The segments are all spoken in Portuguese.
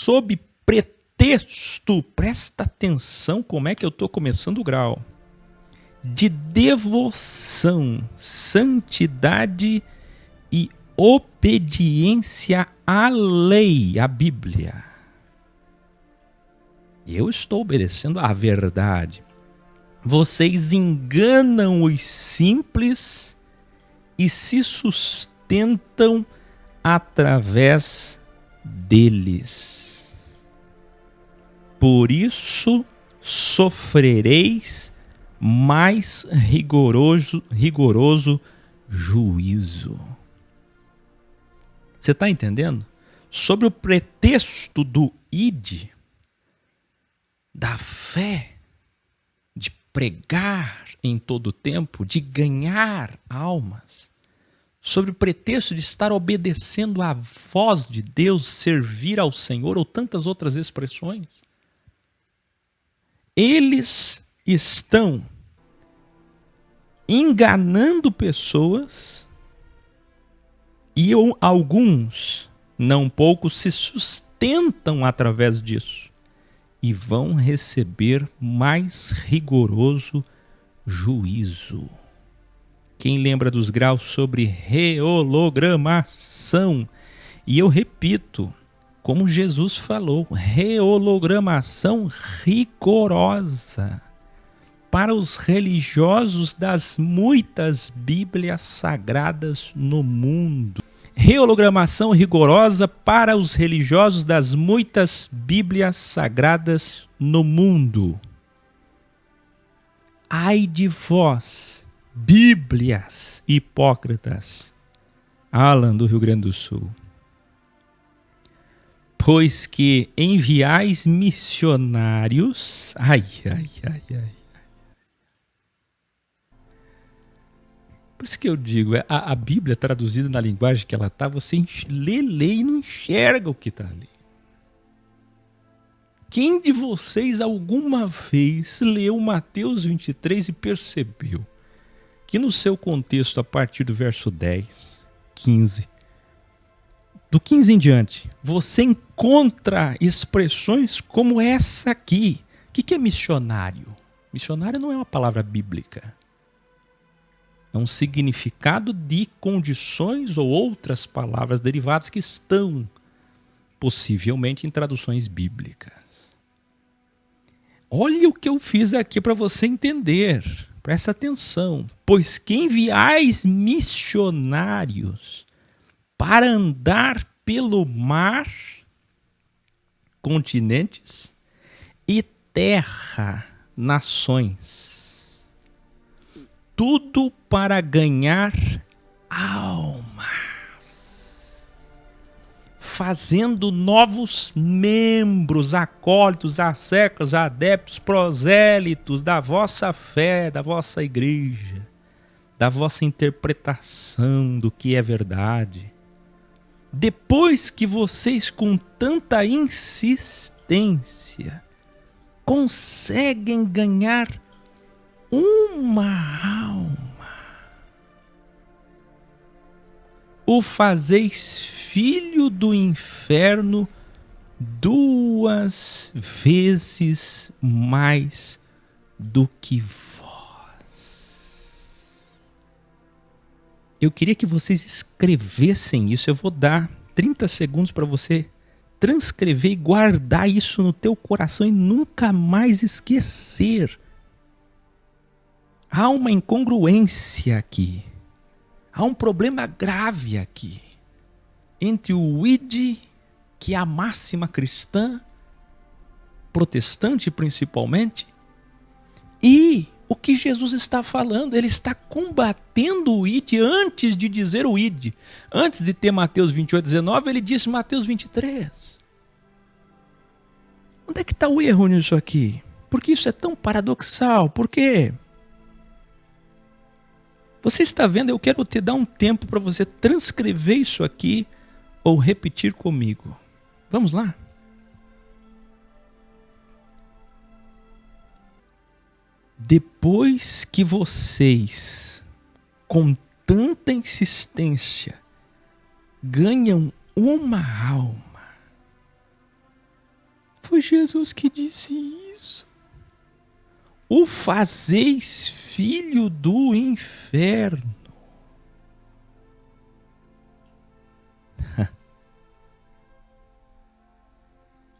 sob pretexto, presta atenção como é que eu estou começando o grau, de devoção, santidade e obediência à lei, à Bíblia. Eu estou obedecendo à verdade. Vocês enganam os simples e se sustentam através deles. Por isso sofrereis mais rigoroso juízo. Você está entendendo? Sob o pretexto do ide, da fé, de pregar em todo o tempo, de ganhar almas, sob o pretexto de estar obedecendo à voz de Deus, servir ao Senhor ou tantas outras expressões, eles estão enganando pessoas e alguns, não poucos, se sustentam através disso e vão receber mais rigoroso juízo. Quem lembra dos graus sobre rehologramação? E eu repito, como Jesus falou, rehologramação rigorosa para os religiosos das muitas Bíblias sagradas no mundo. Rehologramação rigorosa para os religiosos das muitas Bíblias sagradas no mundo. Ai de vós, Bíblias hipócritas. Alan, do Rio Grande do Sul. Pois que enviais missionários... Ai. Por isso que eu digo, a Bíblia traduzida na linguagem que ela está, você lê e não enxerga o que está ali. Quem de vocês alguma vez leu Mateus 23 e percebeu que no seu contexto, a partir do verso 10, 15, do 15 em diante, você encontra expressões como essa aqui. O que é missionário? Missionário não é uma palavra bíblica. É um significado de condições ou outras palavras derivadas que estão possivelmente em traduções bíblicas. Olha o que eu fiz aqui para você entender. Presta atenção. Pois que enviais missionários para andar pelo mar, continentes e terra, nações. Tudo para ganhar almas, fazendo novos membros, acólitos, asseclas, adeptos, prosélitos da vossa fé, da vossa igreja, da vossa interpretação do que é verdade. Depois que vocês, com tanta insistência, conseguem ganhar uma alma, o fazeis filho do inferno 2 vezes mais do que vós. Eu queria que vocês escrevessem isso. Eu vou dar 30 segundos para você transcrever e guardar isso no teu coração e nunca mais esquecer. Há uma incongruência aqui. Há um problema grave aqui. Entre o ide, que é a máxima cristã, protestante principalmente, e o que Jesus está falando. Ele está combatendo o ide antes de dizer o ide. Antes de ter Mateus 28, 19, ele disse Mateus 23. Onde é que está o erro nisso aqui? Por que isso é tão paradoxal? Por quê? Você está vendo? Eu quero te dar um tempo para você transcrever isso aqui ou repetir comigo. Vamos lá? Depois que vocês, com tanta insistência, ganham uma alma, Jesus que disse isso. O fazeis filho do inferno.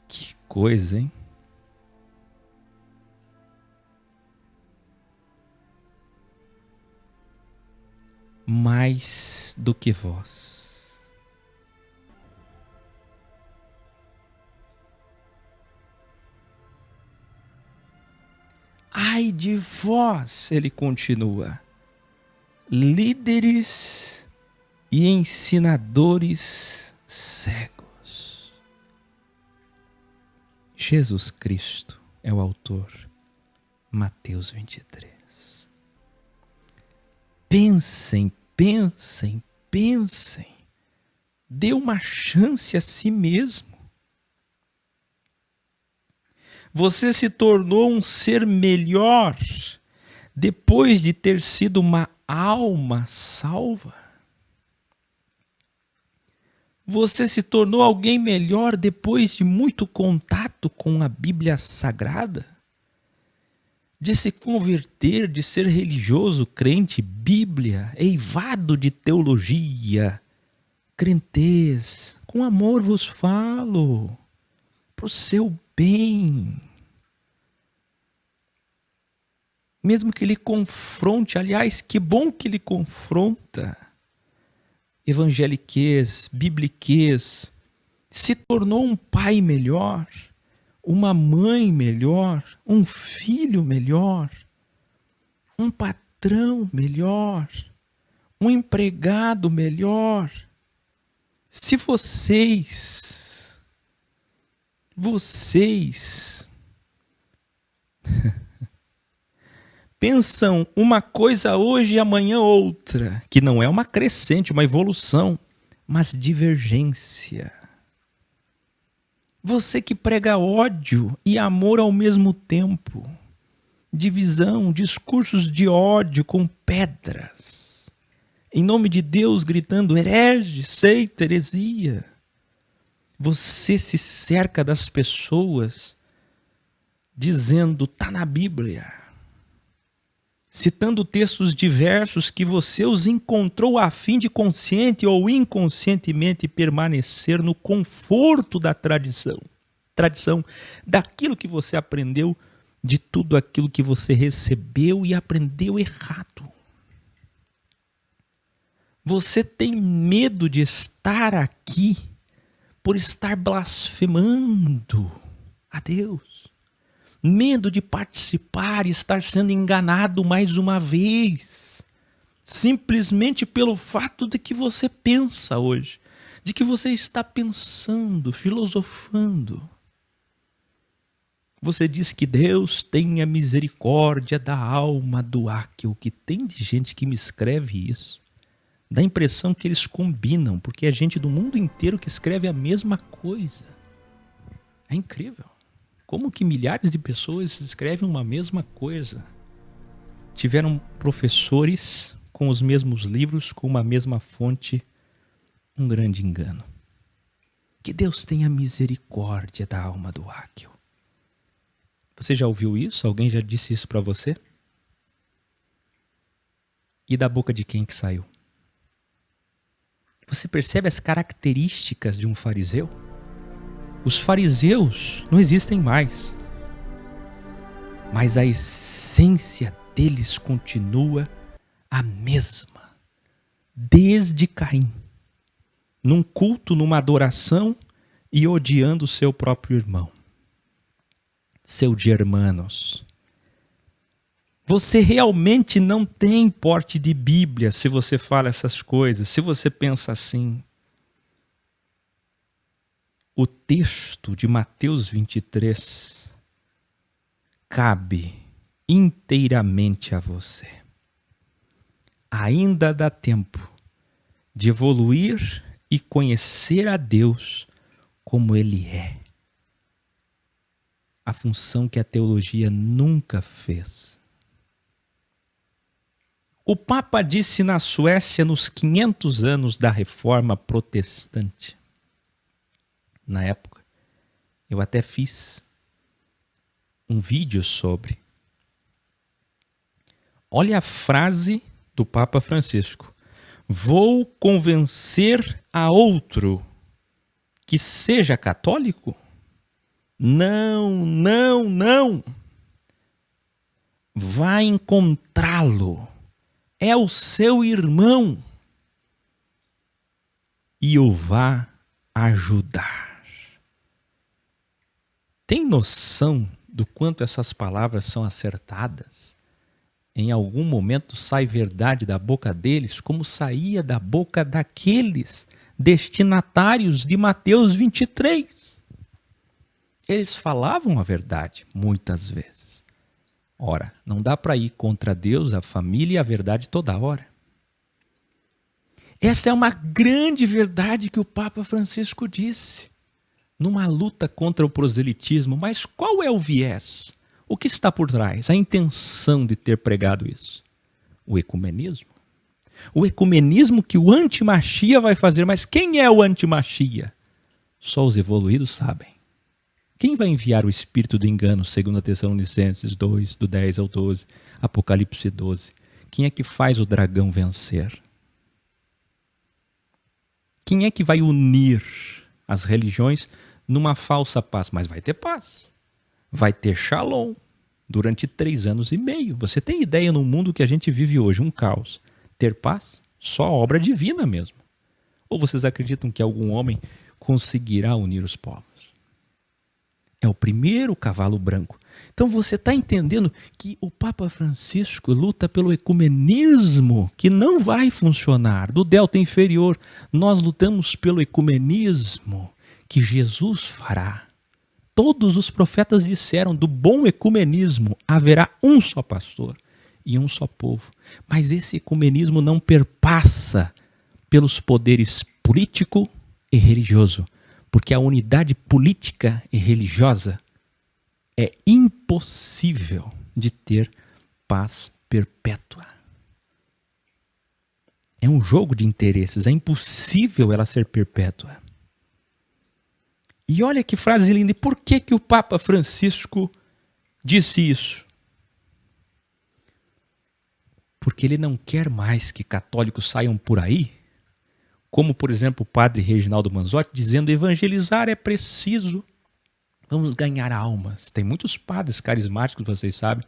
Que coisa, hein? Mais do que vós. Ai de vós, ele continua, líderes e ensinadores cegos. Jesus Cristo é o autor. Mateus 23. Pensem, pensem, pensem. Dê uma chance a si mesmo. Você se tornou um ser melhor depois de ter sido uma alma salva. Você se tornou alguém melhor depois de muito contato com a Bíblia Sagrada? De se converter, de ser religioso, crente, Bíblia, eivado de teologia, crentez, com amor vos falo, para o seu bem. Mesmo que ele confronte, aliás, que bom que ele confronta, evangeliquez, bibliquez, se tornou um pai melhor, uma mãe melhor, um filho melhor, um patrão melhor, um empregado melhor. Se vocês pensam uma coisa hoje e amanhã outra, que não é uma crescente, uma evolução, mas divergência. Você que prega ódio e amor ao mesmo tempo, divisão, discursos de ódio com pedras, em nome de Deus gritando herege, seita, heresia. Você se cerca das pessoas dizendo, está na Bíblia, citando textos diversos que você os encontrou a fim de consciente ou inconscientemente permanecer no conforto da tradição daquilo que você aprendeu, de tudo aquilo que você recebeu e aprendeu errado. Você tem medo de estar aqui por estar blasfemando a Deus. Medo de participar e estar sendo enganado mais uma vez. Simplesmente pelo fato de que você pensa hoje. De que você está pensando, filosofando. Você diz que Deus tenha misericórdia da alma do Áquil. O que tem de gente que me escreve isso? Dá a impressão que eles combinam, porque é gente do mundo inteiro que escreve a mesma coisa. É incrível. Como que milhares de pessoas escrevem uma mesma coisa? Tiveram professores com os mesmos livros, com uma mesma fonte. Um grande engano. Que Deus tenha misericórdia da alma do Áquil. Você já ouviu isso? Alguém já disse isso para você? E da boca de quem que saiu? Você percebe as características de um fariseu? Os fariseus não existem mais. Mas a essência deles continua a mesma. Desde Caim. Num culto, numa adoração e odiando o seu próprio irmão. Seu de hermanos. Você realmente não tem porte de Bíblia se você fala essas coisas, se você pensa assim. O texto de Mateus 23 cabe inteiramente a você. Ainda dá tempo de evoluir e conhecer a Deus como Ele é. A função que a teologia nunca fez. O Papa disse na Suécia nos 500 anos da Reforma Protestante. Na época, eu até fiz um vídeo sobre. Olha a frase do Papa Francisco: vou convencer a outro que seja católico? Não, não, não. Vá encontrá-lo. É o seu irmão. E o vá ajudar. Tem noção do quanto essas palavras são acertadas? Em algum momento sai verdade da boca deles, como saía da boca daqueles destinatários de Mateus 23. Eles falavam a verdade muitas vezes. Ora, não dá para ir contra Deus, a família e a verdade toda hora. Essa é uma grande verdade que o Papa Francisco disse, numa luta contra o proselitismo. Mas qual é o viés? O que está por trás? A intenção de ter pregado isso? O ecumenismo. O ecumenismo que o antimachia vai fazer. Mas quem é o antimachia? Só os evoluídos sabem. Quem vai enviar o espírito do engano, segundo a Tessalonicenses 2, do 10 ao 12, Apocalipse 12? Quem é que faz o dragão vencer? Quem é que vai unir as religiões numa falsa paz? Mas vai ter paz. Vai ter shalom durante 3 anos e meio. Você tem ideia no mundo que a gente vive hoje, um caos? Ter paz? Só obra divina mesmo. Ou vocês acreditam que algum homem conseguirá unir os povos? É o primeiro cavalo branco. Então você está entendendo que o Papa Francisco luta pelo ecumenismo, que não vai funcionar, do delta inferior. Nós lutamos pelo ecumenismo que Jesus fará. Todos os profetas disseram, do bom ecumenismo haverá um só pastor e um só povo. Mas esse ecumenismo não perpassa pelos poderes político e religioso, porque a unidade política e religiosa é impossível de ter paz perpétua. É um jogo de interesses, é impossível ela ser perpétua. E olha que frase linda, e por que o Papa Francisco disse isso? Porque ele não quer mais que católicos saiam por aí, como por exemplo o padre Reginaldo Manzotti, dizendo evangelizar é preciso, vamos ganhar almas. Tem muitos padres carismáticos, vocês sabem,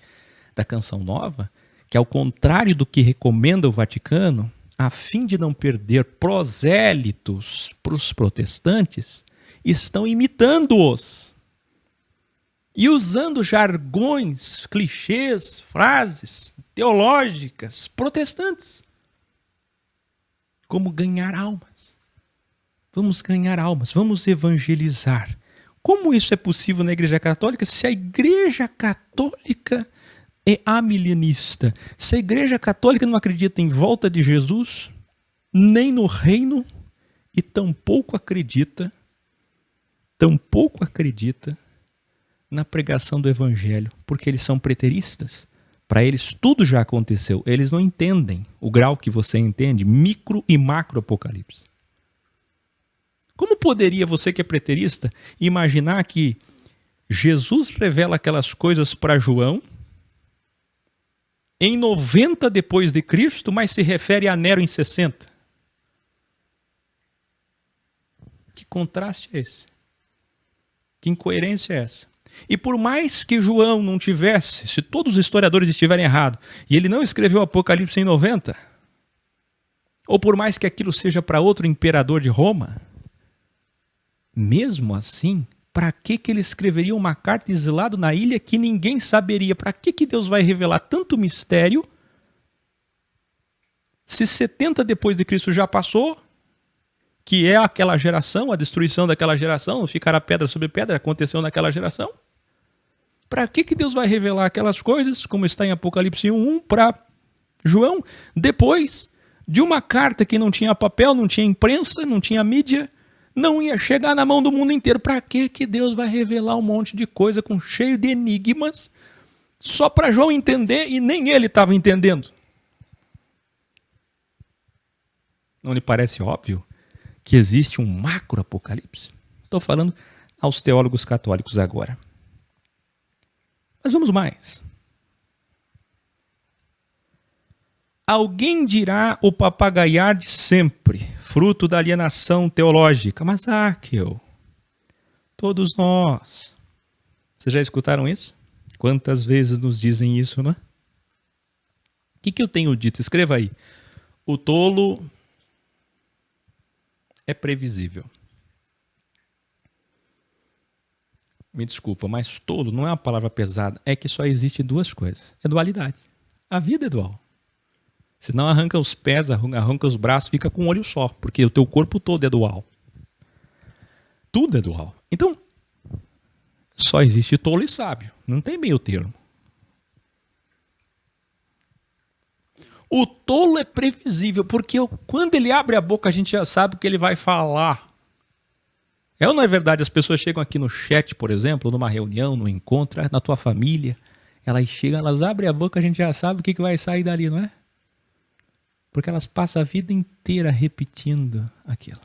da Canção Nova, que ao contrário do que recomenda o Vaticano, a fim de não perder prosélitos para os protestantes, estão imitando-os e usando jargões, clichês, frases teológicas protestantes. Como ganhar almas. Vamos ganhar almas, vamos evangelizar. Como isso é possível na Igreja Católica se a Igreja Católica é amilenista? Se a Igreja Católica não acredita em volta de Jesus, nem no reino, e tampouco acredita na pregação do Evangelho, porque eles são preteristas. Para eles tudo já aconteceu. Eles não entendem o grau que você entende, micro e macro apocalipse. Como poderia você que é preterista imaginar que Jesus revela aquelas coisas para João em 90 depois de Cristo, mas se refere a Nero em 60? Que contraste é esse? Que incoerência é essa? E por mais que João não tivesse, se todos os historiadores estiverem errados, e ele não escreveu o Apocalipse em 90, ou por mais que aquilo seja para outro imperador de Roma, mesmo assim, para que ele escreveria uma carta exilado na ilha que ninguém saberia? Para que Deus vai revelar tanto mistério se 70 depois de Cristo já passou, que é aquela geração, a destruição daquela geração, ficará pedra sobre pedra, aconteceu naquela geração? Para que Deus vai revelar aquelas coisas, como está em Apocalipse 1, para João, depois de uma carta que não tinha papel, não tinha imprensa, não tinha mídia, não ia chegar na mão do mundo inteiro? Para que Deus vai revelar um monte de coisa cheio de enigmas, só para João entender e nem ele estava entendendo? Não lhe parece óbvio que existe um macro apocalipse? Estou falando aos teólogos católicos agora. Mas vamos mais. Alguém dirá o papagaiar de sempre, fruto da alienação teológica. Mas, Áquel, todos nós. Vocês já escutaram isso? Quantas vezes nos dizem isso, né? O que eu tenho dito? Escreva aí. O tolo é previsível. Me desculpa, mas tolo não é uma palavra pesada. É que só existe duas coisas. É dualidade. A vida é dual. Senão arranca os pés, arranca os braços, fica com um olho só. Porque o teu corpo todo é dual. Tudo é dual. Então, só existe tolo e sábio. Não tem meio termo. O tolo é previsível, porque quando ele abre a boca, a gente já sabe o que ele vai falar. É ou não é verdade? As pessoas chegam aqui no chat, por exemplo, numa reunião, num encontro, na tua família, elas chegam, elas abrem a boca, a gente já sabe o que vai sair dali, não é? Porque elas passam a vida inteira repetindo aquilo,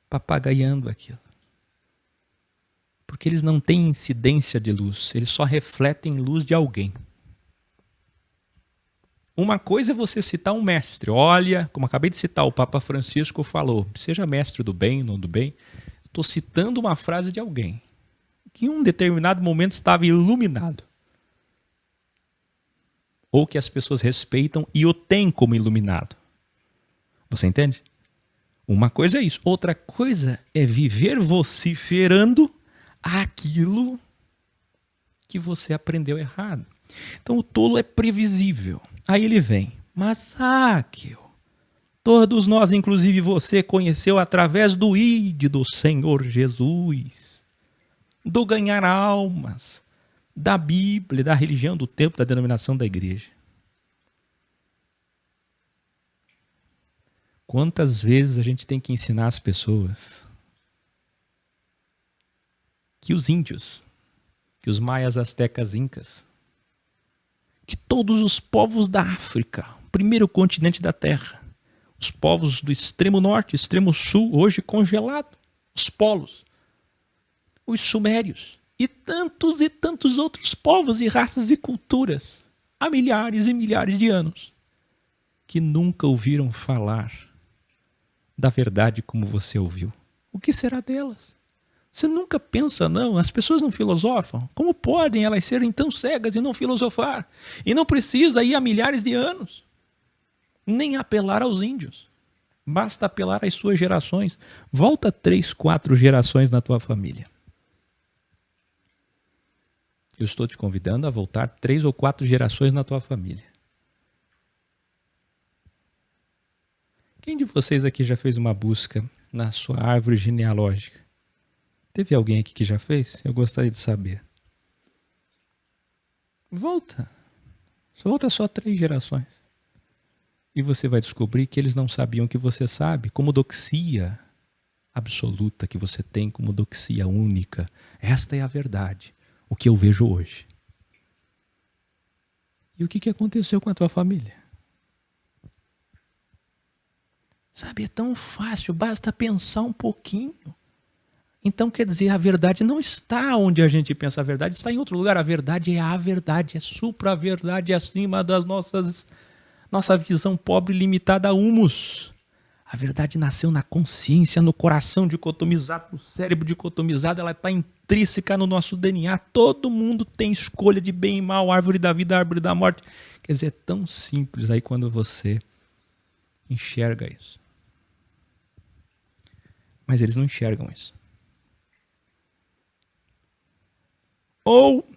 papagaiando aquilo. Porque eles não têm incidência de luz, eles só refletem luz de alguém. Uma coisa é você citar um mestre. Olha, como acabei de citar, o Papa Francisco falou, seja mestre do bem, não do bem. Estou citando uma frase de alguém que em um determinado momento estava iluminado. Ou que as pessoas respeitam e o têm como iluminado. Você entende? Uma coisa é isso. Outra coisa é viver vociferando aquilo que você aprendeu errado. Então o tolo é previsível. Aí ele vem. Mas, Áquel, todos nós, inclusive você, conheceu através do ID do Senhor Jesus, do ganhar almas, da Bíblia, da religião, do tempo, da denominação da igreja. Quantas vezes a gente tem que ensinar as pessoas que os índios, que os maias, astecas, incas, que todos os povos da África, o primeiro continente da Terra, os povos do extremo norte, extremo sul, hoje congelado, os polos, os sumérios e tantos outros povos e raças e culturas, há milhares e milhares de anos, que nunca ouviram falar da verdade como você ouviu. O que será delas? Você nunca pensa, não, as pessoas não filosofam. Como podem elas serem tão cegas e não filosofar? E não precisa ir há milhares de anos, nem apelar aos índios. Basta apelar às suas gerações. Volta 3, 4 gerações na tua família. Eu estou te convidando a voltar 3 ou 4 gerações na tua família. Quem de vocês aqui já fez uma busca na sua árvore genealógica? Teve alguém aqui que já fez? Eu gostaria de saber. Volta. Volta só 3 gerações. E você vai descobrir que eles não sabiam o que você sabe, como doxia absoluta que você tem, como doxia única. Esta é a verdade, o que eu vejo hoje. E o que aconteceu com a tua família? Sabe, é tão fácil, basta pensar um pouquinho. Então, quer dizer, a verdade não está onde a gente pensa, a verdade está em outro lugar. A verdade é supra-verdade, acima das nossa visão pobre limitada a humus. A verdade nasceu na consciência, no coração dicotomizado, no cérebro dicotomizado, ela está intrínseca no nosso DNA. Todo mundo tem escolha de bem e mal, árvore da vida, árvore da morte. Quer dizer, é tão simples aí quando você enxerga isso. Mas eles não enxergam isso. Ou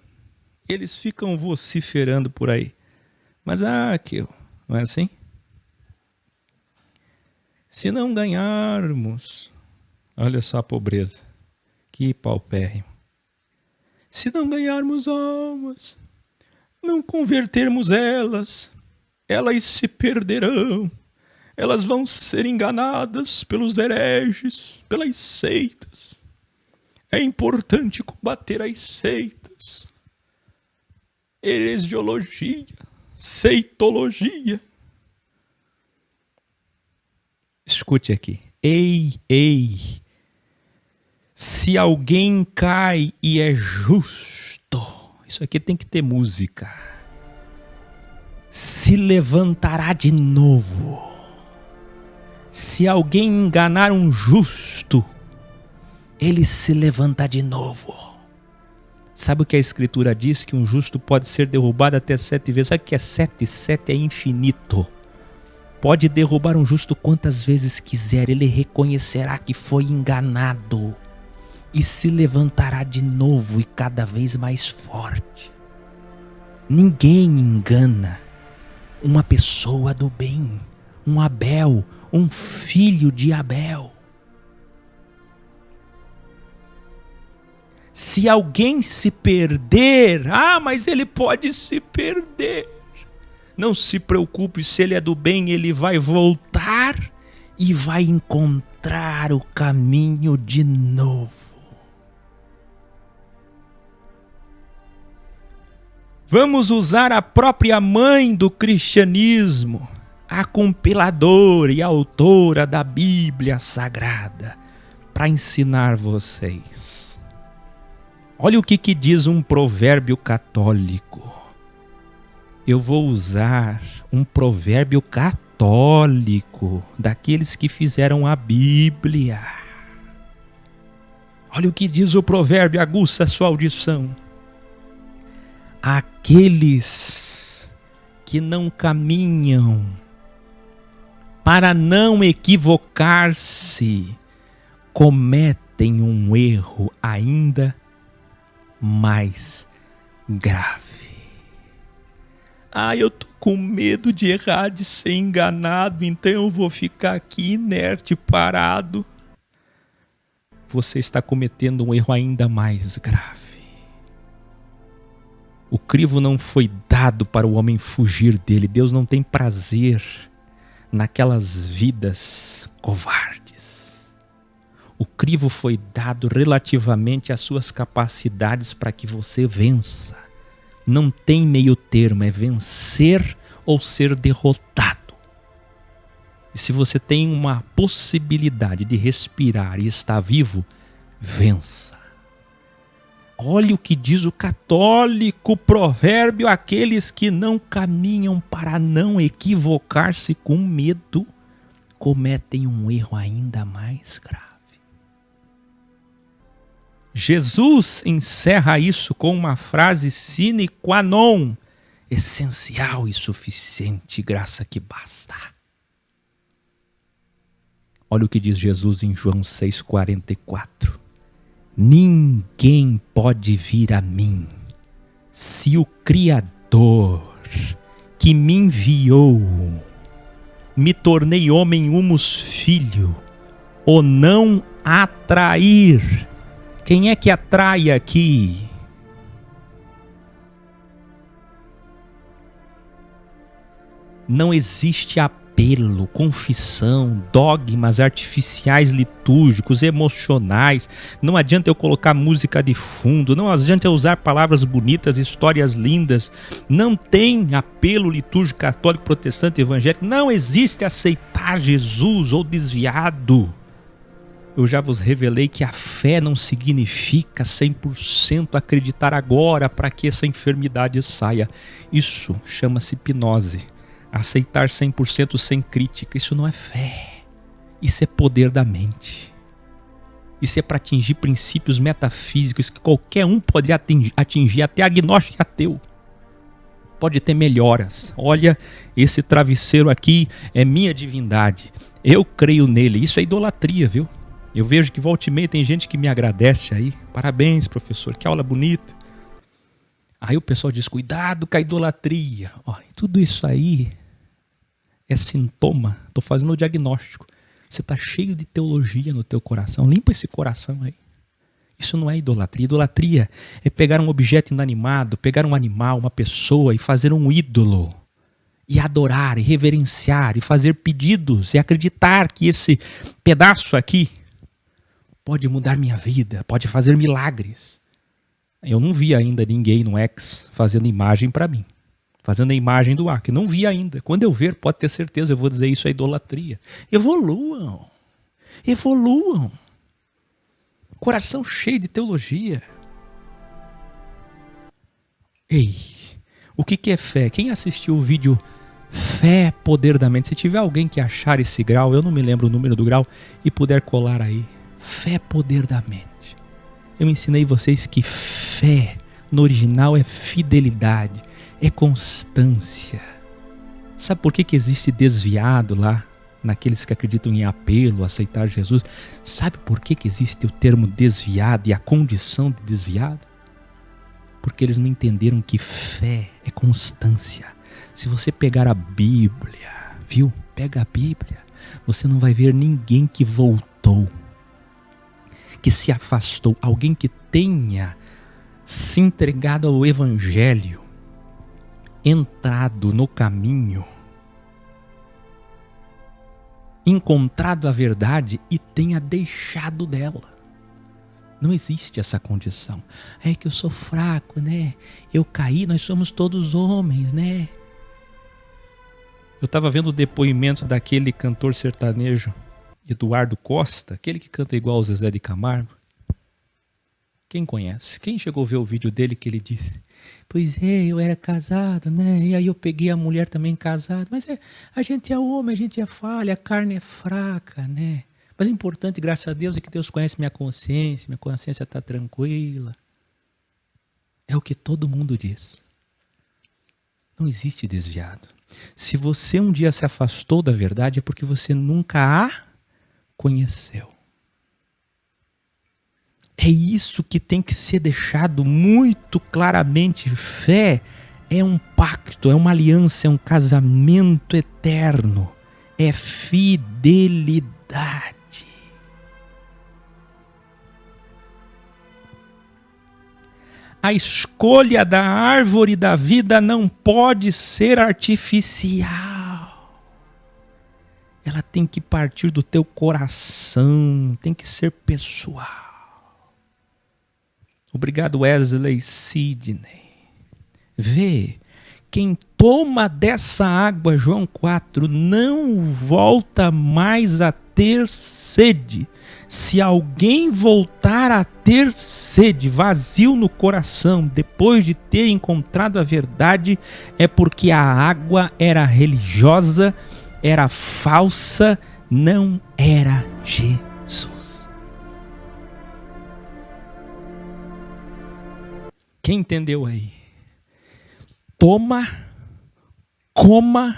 eles ficam vociferando por aí. Mas, Áquel, não é assim? Se não ganharmos, olha só a pobreza, que paupérrimo. Se não ganharmos almas, não convertermos elas se perderão. Elas vão ser enganadas pelos hereges, pelas seitas. É importante combater as seitas. Heresiologia, seitologia. Escute aqui. Ei. Se alguém cai e é justo, Isso aqui tem que ter música. Se levantará de novo. Se alguém enganar um justo, ele se levanta de novo. Sabe o que a Escritura diz? Que um justo pode ser derrubado até 7 vezes. Sabe o que é 7? 7 é infinito. Pode derrubar um justo quantas vezes quiser. Ele reconhecerá que foi enganado. E se levantará de novo e cada vez mais forte. Ninguém engana uma pessoa do bem. Um Abel, um filho de Abel. Se alguém se perder, mas ele pode se perder. Não se preocupe, se ele é do bem, ele vai voltar e vai encontrar o caminho de novo. Vamos usar a própria mãe do cristianismo, a compiladora e autora da Bíblia Sagrada, para ensinar vocês. Olha o que diz um provérbio católico. Eu vou usar um provérbio católico, daqueles que fizeram a Bíblia. Olha o que diz o provérbio, aguça a sua audição. Aqueles que não caminham para não equivocar-se, cometem um erro ainda mais grave. Eu tô com medo de errar, de ser enganado, então eu vou ficar aqui inerte, parado. Você está cometendo um erro ainda mais grave. O crivo não foi dado para o homem fugir dele. Deus não tem prazer naquelas vidas covardes. O crivo foi dado relativamente às suas capacidades para que você vença. Não tem meio termo, é vencer ou ser derrotado. E se você tem uma possibilidade de respirar e estar vivo, vença. Olha o que diz o católico provérbio: aqueles que não caminham para não equivocar-se com medo, cometem um erro ainda mais grave. Jesus encerra isso com uma frase sine qua non, essencial e suficiente, graça que basta. Olha o que diz Jesus em João 6,44. Ninguém pode vir a mim, se o Criador que me enviou, me tornei homem humus filho, ou não atrair. Quem é que atrai aqui? Não existe apelo, confissão, dogmas artificiais litúrgicos, emocionais. Não adianta eu colocar música de fundo, não adianta eu usar palavras bonitas, histórias lindas. Não tem apelo litúrgico católico, protestante, evangélico. Não existe aceitar Jesus ou desviado. Eu já vos revelei que a fé não significa 100% acreditar agora para que essa enfermidade saia. Isso chama-se hipnose. Aceitar 100% sem crítica. Isso não é fé. Isso é poder da mente. Isso é para atingir princípios metafísicos que qualquer um pode atingir, até agnóstico e ateu. Pode ter melhoras. Olha, esse travesseiro aqui é minha divindade. Eu creio nele. Isso é idolatria, viu? Eu vejo que volta e meia tem gente que me agradece aí. Parabéns, professor, que aula bonita. Aí o pessoal diz, cuidado com a idolatria. Tudo isso aí é sintoma. Estou fazendo o diagnóstico. Você está cheio de teologia no teu coração. Limpa esse coração aí. Isso não é idolatria. Idolatria é pegar um objeto inanimado, pegar um animal, uma pessoa e fazer um ídolo. E adorar, e reverenciar, e fazer pedidos, e acreditar que esse pedaço aqui pode mudar minha vida, pode fazer milagres. Eu não vi ainda ninguém no X fazendo imagem para mim. Fazendo a imagem do Acre. Não vi ainda. Quando eu ver, pode ter certeza, eu vou dizer isso é idolatria. Evoluam. Evoluam. Coração cheio de teologia. Ei, o que é fé? Quem assistiu o vídeo Fé, Poder da Mente? Se tiver alguém que achar esse grau, eu não me lembro o número do grau, e puder colar aí. Fé, Poder da Mente. Eu ensinei vocês que fé, no original, é fidelidade, é constância. Sabe por que existe desviado lá, naqueles que acreditam em apelo, aceitar Jesus? Sabe por que existe o termo desviado e a condição de desviado? Porque eles não entenderam que fé é constância. Se você pegar a Bíblia, viu? Pega a Bíblia, você não vai ver ninguém que voltou, que se afastou, alguém que tenha se entregado ao Evangelho, entrado no caminho, encontrado a verdade e tenha deixado dela. Não existe essa condição. É que eu sou fraco, né? Eu caí, nós somos todos homens, né? Eu estava vendo o depoimento daquele cantor sertanejo, Eduardo Costa, aquele que canta igual o Zezé de Camargo. Quem conhece? Quem chegou a ver o vídeo dele que ele disse: pois é, eu era casado, né? E aí eu peguei a mulher também casada. Mas a gente é homem, a gente é falha, a carne é fraca, né? Mas o importante, graças a Deus, é que Deus conhece minha consciência está tranquila. É o que todo mundo diz. Não existe desviado. Se você um dia se afastou da verdade, é porque você nunca a conheceu. É isso que tem que ser deixado muito claramente. Fé é um pacto, é uma aliança, é um casamento eterno. É fidelidade. A escolha da árvore da vida não pode ser artificial. Ela tem que partir do teu coração, tem que ser pessoal. Obrigado, Wesley Sidney. Vê, quem toma dessa água, João 4, não volta mais a ter sede. Se alguém voltar a ter sede, vazio no coração, depois de ter encontrado a verdade, é porque a água era religiosa, era falsa, não era Jesus. Quem entendeu aí? Toma, coma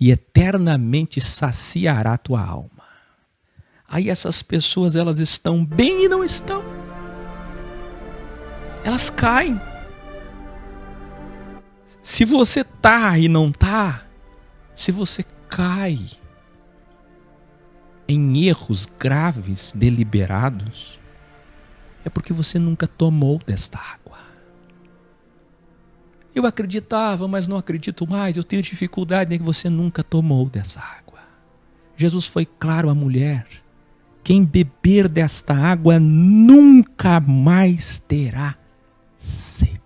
e eternamente saciará a tua alma. Aí essas pessoas, elas estão bem e não estão. Elas caem. Se você tá e não tá, se você cai em erros graves, deliberados, é porque você nunca tomou desta água. Eu acreditava, mas não acredito mais. Eu tenho dificuldade em que você nunca tomou dessa água. Jesus foi claro à mulher: quem beber desta água nunca mais terá sede.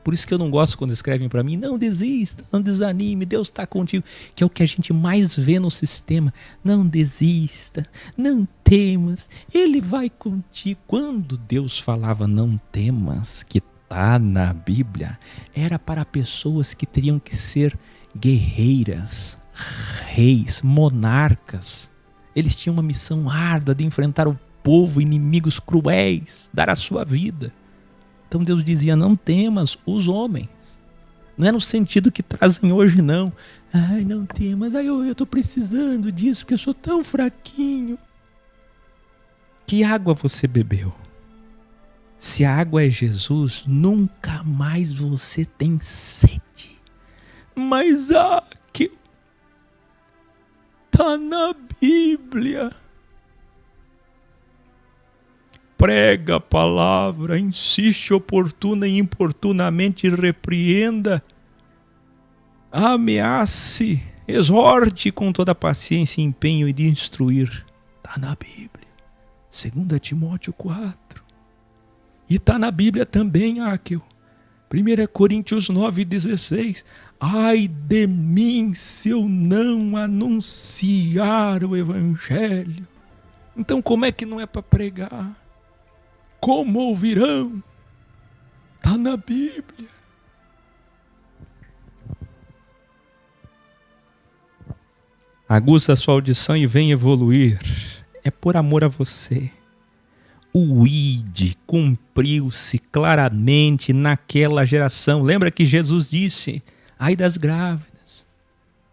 Por isso que eu não gosto quando escrevem para mim: não desista, não desanime, Deus está contigo. Que é o que a gente mais vê no sistema. Não desista, não temas, Ele vai contigo. Quando Deus falava não temas, que está na Bíblia, era para pessoas que teriam que ser guerreiras, reis, monarcas. Eles tinham uma missão árdua de enfrentar o povo, inimigos cruéis, dar a sua vida. Então Deus dizia: não temas os homens. Não é no sentido que trazem hoje, não. Ai, não temas, eu estou precisando disso, porque eu sou tão fraquinho. Que água você bebeu? Se a água é Jesus, nunca mais você tem sede. Mas que está na Bíblia. Prega a palavra, insiste oportuna e importunamente, repreenda, ameace, exorte com toda paciência e empenho de instruir. Está na Bíblia. 2 Timóteo 4. E está na Bíblia também, Áquil. 1 Coríntios 9,16. Ai de mim se eu não anunciar o Evangelho. Então como é que não é para pregar? Como ouvirão? Está na Bíblia. Aguça a sua audição e vem evoluir. É por amor a você. O ID cumpriu-se claramente naquela geração. Lembra que Jesus disse: ai das grávidas,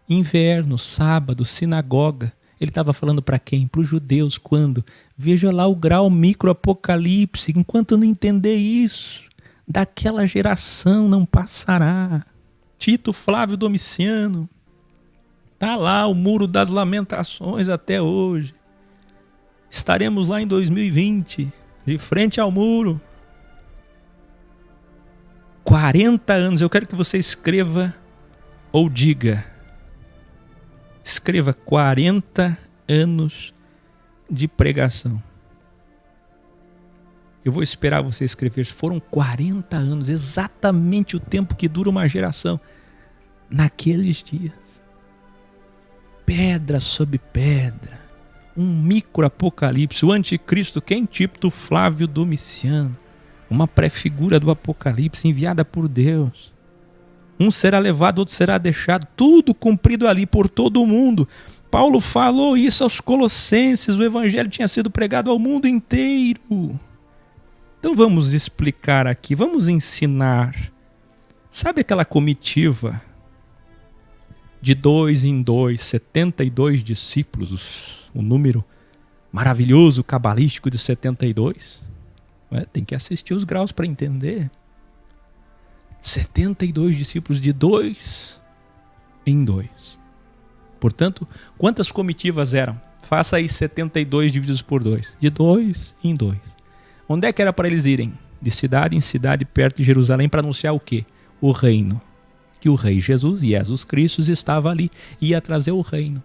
inverno, sábado, sinagoga. Ele estava falando para quem? Para os judeus. Quando? Veja lá o grau microapocalipse. Enquanto não entender isso, daquela geração não passará. Tito Flávio Domiciano. Está lá o Muro das Lamentações até hoje. Estaremos lá em 2020, de frente ao muro. 40 anos. Eu quero que você escreva ou diga. Escreva 40 anos de pregação. Eu vou esperar você escrever. Foram 40 anos, exatamente o tempo que dura uma geração. Naqueles dias. Pedra sobre pedra. Um microapocalipse. O anticristo, quem? Tito Flávio Domiciano. Uma pré-figura do apocalipse enviada por Deus. Um será levado, outro será deixado. Tudo cumprido ali por todo o mundo. Paulo falou isso aos Colossenses. O evangelho tinha sido pregado ao mundo inteiro. Então vamos explicar aqui. Vamos ensinar. Sabe aquela comitiva de 2 em 2, 72 discípulos, o número maravilhoso cabalístico de 72? Tem que assistir os graus para entender. 72 discípulos de 2 em 2. Portanto, quantas comitivas eram? Faça aí 72 divididos por 2. De 2 em 2. Onde é que era para eles irem? De cidade em cidade, perto de Jerusalém, para anunciar o quê? O reino. Que o rei Jesus Cristo estava ali, ia trazer o reino.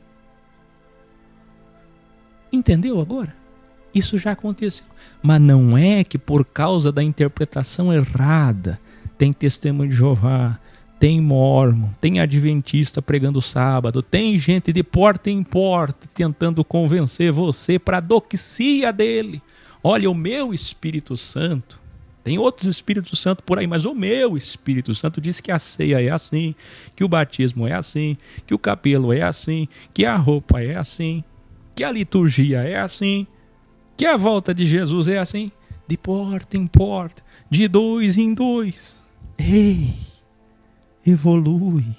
Entendeu agora? Isso já aconteceu. Mas não é que por causa da interpretação errada, tem testemunho de Jeová, tem mórmon, tem adventista pregando sábado, tem gente de porta em porta tentando convencer você para a doxia dele. Olha, o meu Espírito Santo, tem outros Espíritos Santos por aí, mas o meu Espírito Santo diz que a ceia é assim, que o batismo é assim, que o cabelo é assim, que a roupa é assim, que a liturgia é assim, que a volta de Jesus é assim, de porta em porta, de 2 em 2. Ei, evolui.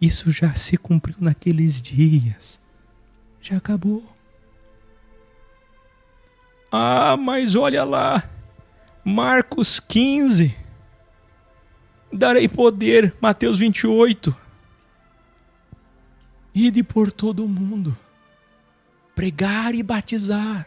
Isso já se cumpriu naqueles dias. Já acabou. Ah, mas olha lá. Marcos 15. Darei poder. Mateus 28. Ide por todo o mundo. Pregar e batizar.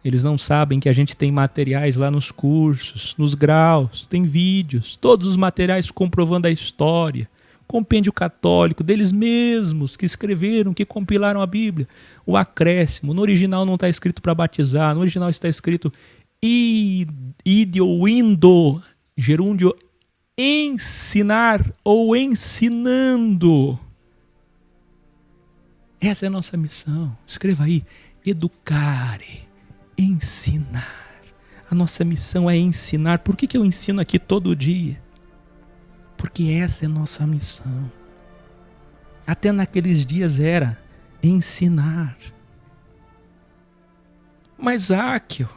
Eles não sabem que a gente tem materiais lá nos cursos, nos graus, tem vídeos, todos os materiais comprovando a história, compêndio católico deles mesmos que escreveram, que compilaram a Bíblia. O acréscimo, no original não está escrito para batizar, no original está escrito ide ou indo, gerúndio, ensinar ou ensinando. Essa é a nossa missão. Escreva aí, educare. Ensinar. A nossa missão é ensinar. Por que eu ensino aqui todo dia? Porque essa é a nossa missão. Até naqueles dias era ensinar. Mas Áquil,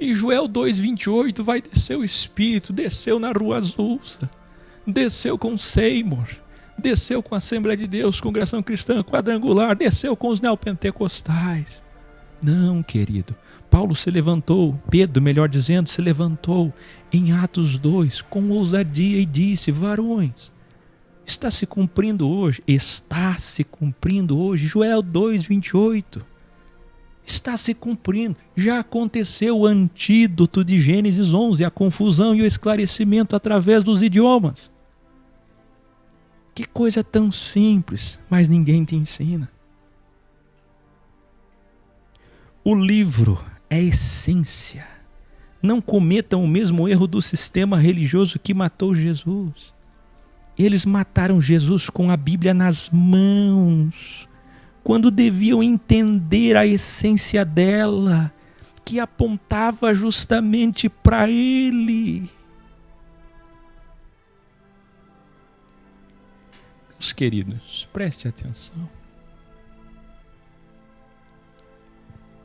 em Joel 2,28 vai descer o Espírito, desceu na Rua Azusa, desceu com Seymour, desceu com a Assembleia de Deus, Congregação Cristã Quadrangular, desceu com os neopentecostais. Não, querido. Paulo se levantou, Pedro, melhor dizendo, se levantou em Atos 2 com ousadia e disse: varões, está se cumprindo hoje, Joel 2,28, está se cumprindo, já aconteceu o antídoto de Gênesis 11, a confusão e o esclarecimento através dos idiomas. Que coisa tão simples, mas ninguém te ensina. O livro é a essência. Não cometam o mesmo erro do sistema religioso que matou Jesus. Eles mataram Jesus com a Bíblia nas mãos, quando deviam entender a essência dela, que apontava justamente para ele. Irmãos queridos, preste atenção.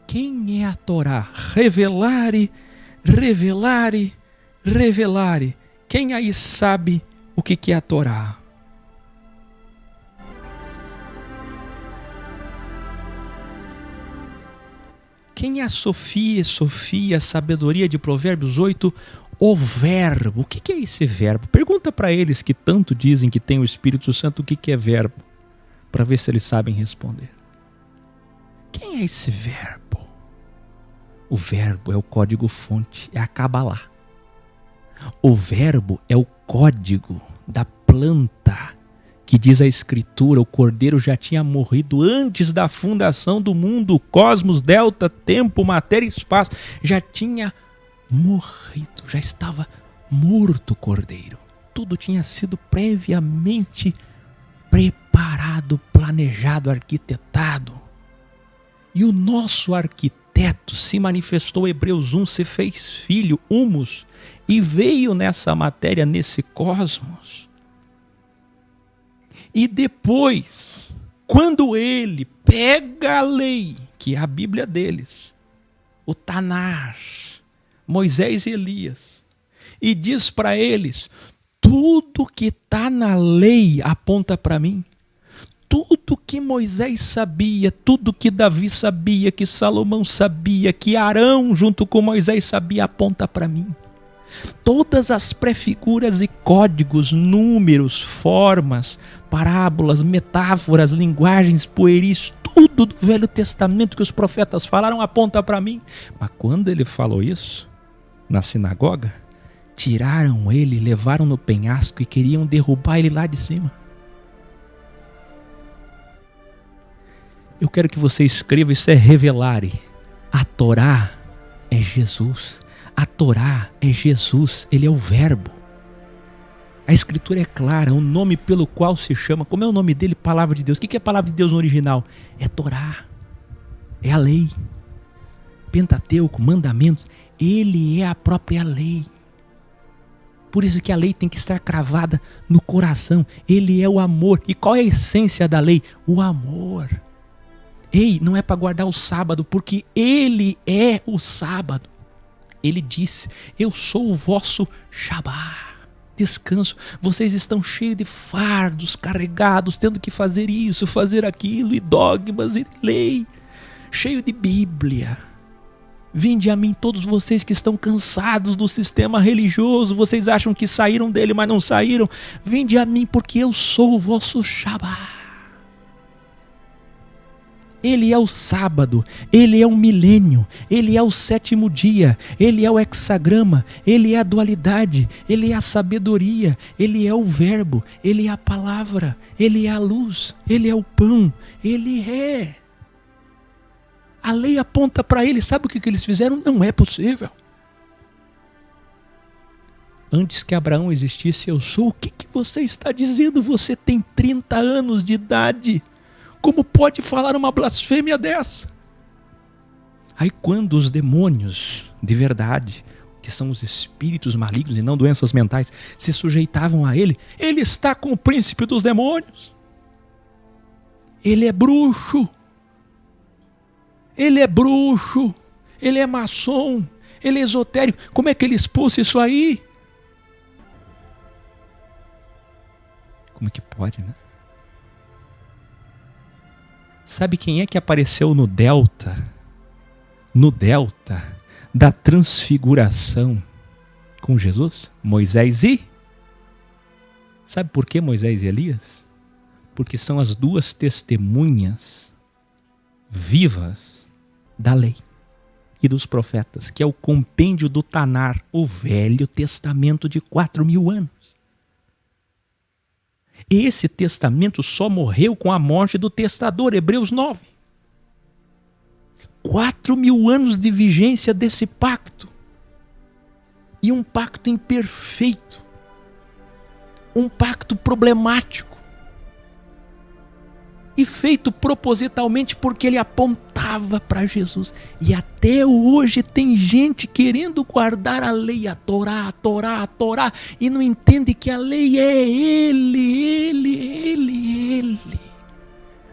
Quem é a Torá? Revelare, revelare, revelare. Quem aí sabe o que é a Torá? Quem é a Sofia, sabedoria de Provérbios 8? O verbo. O que é esse verbo? Pergunta para eles que tanto dizem que tem o Espírito Santo o que é verbo, para ver se eles sabem responder. Quem é esse verbo? O verbo é o código-fonte, é a Cabalá. O verbo é o código da planta que diz a Escritura, o Cordeiro já tinha morrido antes da fundação do mundo, cosmos, delta, tempo, matéria e espaço. Já tinha morrido, já estava morto o Cordeiro. Tudo tinha sido previamente preparado, planejado, arquitetado. E o nosso arquiteto se manifestou, Hebreus 1, se fez filho, humus, e veio nessa matéria, nesse cosmos. E depois, quando ele pega a lei, que é a Bíblia deles, o Tanar, Moisés e Elias, e diz para eles, tudo que está na lei aponta para mim. Tudo que Moisés sabia, tudo que Davi sabia, que Salomão sabia, que Arão junto com Moisés sabia, aponta para mim. Todas as prefiguras e códigos, números, formas, parábolas, metáforas, linguagens pueris, tudo do Velho Testamento que os profetas falaram aponta para mim. Mas quando ele falou isso, na sinagoga, tiraram ele, levaram no penhasco e queriam derrubar ele lá de cima. Eu quero que você escreva, isso é revelare. A Torá é Jesus. A Torá é Jesus, ele é o verbo. A Escritura é clara, o nome pelo qual se chama, como é o nome dele? Palavra de Deus. O que é a palavra de Deus no original? É Torá, é a lei. Pentateuco, mandamentos, ele é a própria lei. Por isso que a lei tem que estar cravada no coração. Ele é o amor. E qual é a essência da lei? O amor. Ei, não é para guardar o sábado, porque ele é o sábado. Ele disse, eu sou o vosso Shabá, descanso. Vocês estão cheios de fardos, carregados, tendo que fazer isso, fazer aquilo, e dogmas, e lei, cheio de Bíblia. Vinde a mim todos vocês que estão cansados do sistema religioso, vocês acham que saíram dele, mas não saíram. Vinde a mim, porque eu sou o vosso Shabá. Ele é o sábado, ele é o milênio, ele é o sétimo dia, ele é o hexagrama, ele é a dualidade, ele é a sabedoria, ele é o verbo, ele é a palavra, ele é a luz, ele é o pão, ele é. A lei aponta para ele, sabe o que eles fizeram? Não é possível. Antes que Abraão existisse, eu sou. O que você está dizendo? Você tem 30 anos de idade. Como pode falar uma blasfêmia dessa? Aí quando os demônios de verdade, que são os espíritos malignos e não doenças mentais, se sujeitavam a ele, ele está com o príncipe dos demônios. Ele é bruxo. Ele é bruxo. Ele é maçom. Ele é esotérico. Como é que ele expulsa isso aí? Como é que pode, né? Sabe quem é que apareceu no delta? No delta da transfiguração com Jesus? Moisés e... Sabe por que Moisés e Elias? Porque são as duas testemunhas vivas da lei e dos profetas, que é o compêndio do Tanar, o Velho Testamento de 4.000 anos. Esse testamento só morreu com a morte do testador, Hebreus 9. 4.000 anos de vigência desse pacto. E um pacto imperfeito. Um pacto problemático. E feito propositalmente porque ele apontava para Jesus. E até hoje tem gente querendo guardar a lei, a Torá, e não entende que a lei é ele. ele.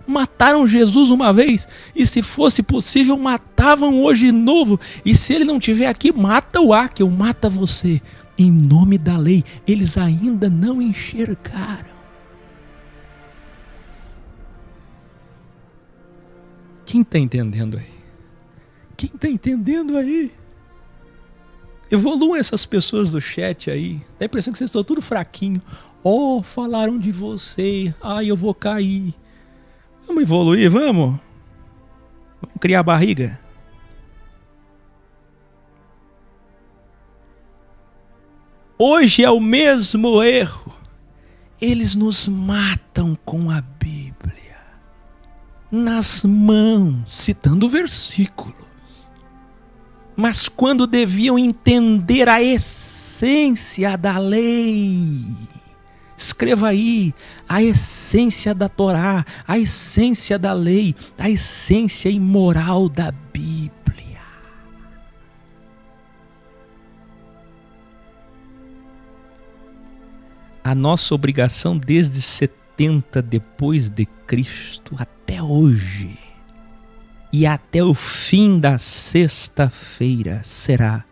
Mataram Jesus uma vez, e se fosse possível, matavam hoje de novo. E se ele não estiver aqui, mata o Áquil, mata você. Em nome da lei, eles ainda não enxergaram. Quem está entendendo aí? Quem está entendendo aí? Evoluam essas pessoas do chat aí. Dá a impressão que vocês estão tudo fraquinho. Oh, falaram de você. Ai, eu vou cair. Vamos evoluir, vamos? Vamos criar barriga? Hoje é o mesmo erro. Eles nos matam com a Bíblia nas mãos, citando versículos. Mas quando deviam entender a essência da lei, escreva aí, a essência da Torá, a essência da lei, a essência imoral da Bíblia. A nossa obrigação desde 70 depois de Cristo até hoje e até o fim da sexta-feira será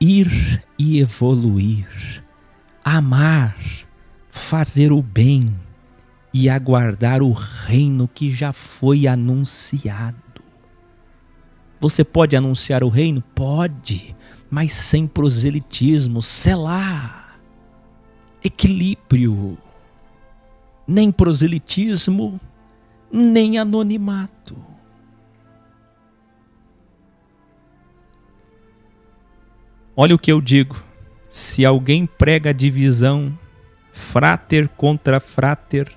ir e evoluir, amar, fazer o bem e aguardar o reino que já foi anunciado. Você pode anunciar o reino? Pode, mas sem proselitismo, selar, equilíbrio, nem proselitismo, nem anonimato. Olha o que eu digo, se alguém prega a divisão fráter contra fráter,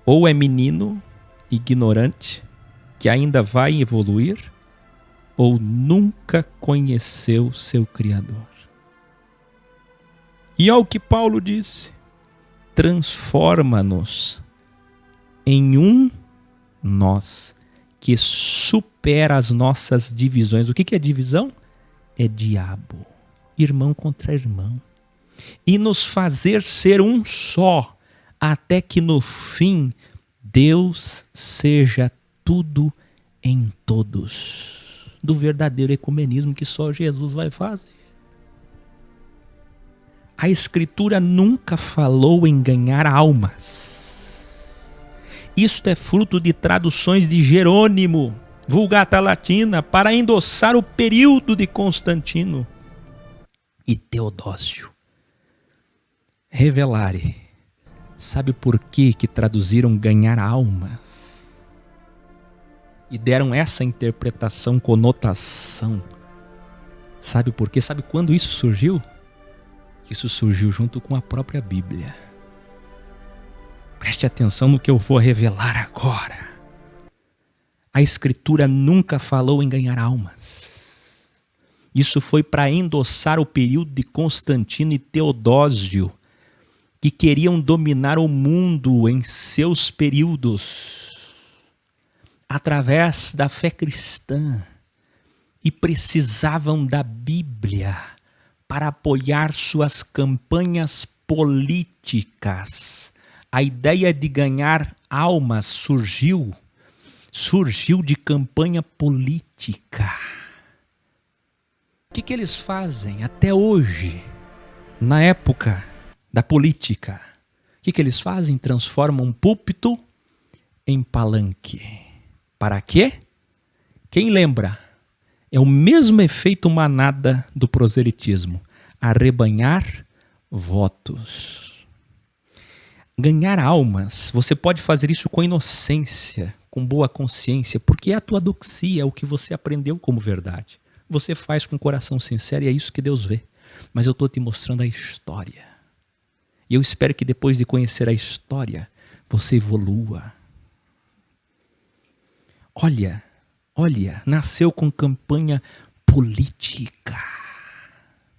ou é menino, ignorante, que ainda vai evoluir, ou nunca conheceu seu Criador. E ao que Paulo disse, transforma-nos em um nós, que supera as nossas divisões. O que é divisão? É diabo, irmão contra irmão. E nos fazer ser um só, até que no fim Deus seja tudo em todos. Do verdadeiro ecumenismo que só Jesus vai fazer. A Escritura nunca falou em ganhar almas. Isto é fruto de traduções de Jerônimo, Vulgata Latina, para endossar o período de Constantino e Teodósio. Revelare. Sabe por que traduziram ganhar almas? E deram essa interpretação, conotação. Sabe por quê? Sabe quando isso surgiu? Isso surgiu junto com a própria Bíblia. Preste atenção no que eu vou revelar agora. A Escritura nunca falou em ganhar almas. Isso foi para endossar o período de Constantino e Teodósio, que queriam dominar o mundo em seus períodos, através da fé cristã, e precisavam da Bíblia para apoiar suas campanhas políticas. A ideia de ganhar almas surgiu de campanha política. O que eles fazem até hoje, na época da política? O que eles fazem? Transformam um púlpito em palanque. Para quê? Quem lembra? É o mesmo efeito manada do proselitismo. Arrebanhar votos. Ganhar almas, você pode fazer isso com inocência, com boa consciência, porque é a tua doxia, é o que você aprendeu como verdade. Você faz com o coração sincero e é isso que Deus vê. Mas eu estou te mostrando a história. E eu espero que depois de conhecer a história, você evolua. Olha, nasceu com campanha política.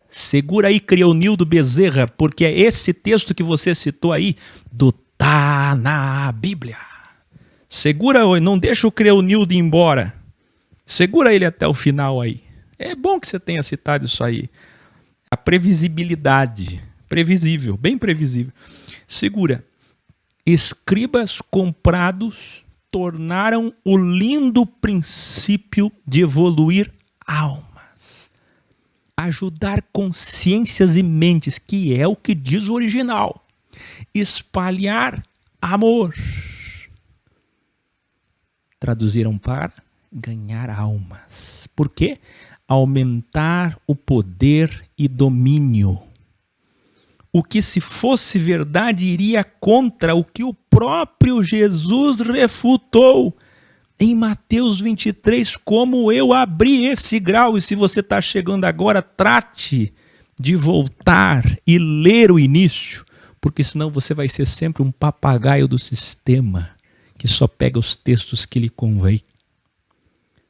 Segura aí, Creonildo Bezerra, porque é esse texto que você citou aí, do tá na Bíblia. Segura, não deixa o Creonildo ir embora. Segura ele até o final aí. É bom que você tenha citado isso aí. A previsibilidade. Previsível, bem previsível. Segura. escribas comprados tornaram o lindo princípio de evoluir almas, ajudar consciências e mentes, que é o que diz o original, espalhar amor. Traduziram para ganhar almas. Por quê? Aumentar o poder e domínio. O que, se fosse verdade, iria contra o que o próprio Jesus refutou em Mateus 23, como eu abri esse grau. E se você está chegando agora, trate de voltar e ler o início, porque senão você vai ser sempre um papagaio do sistema, que só pega os textos que lhe convém.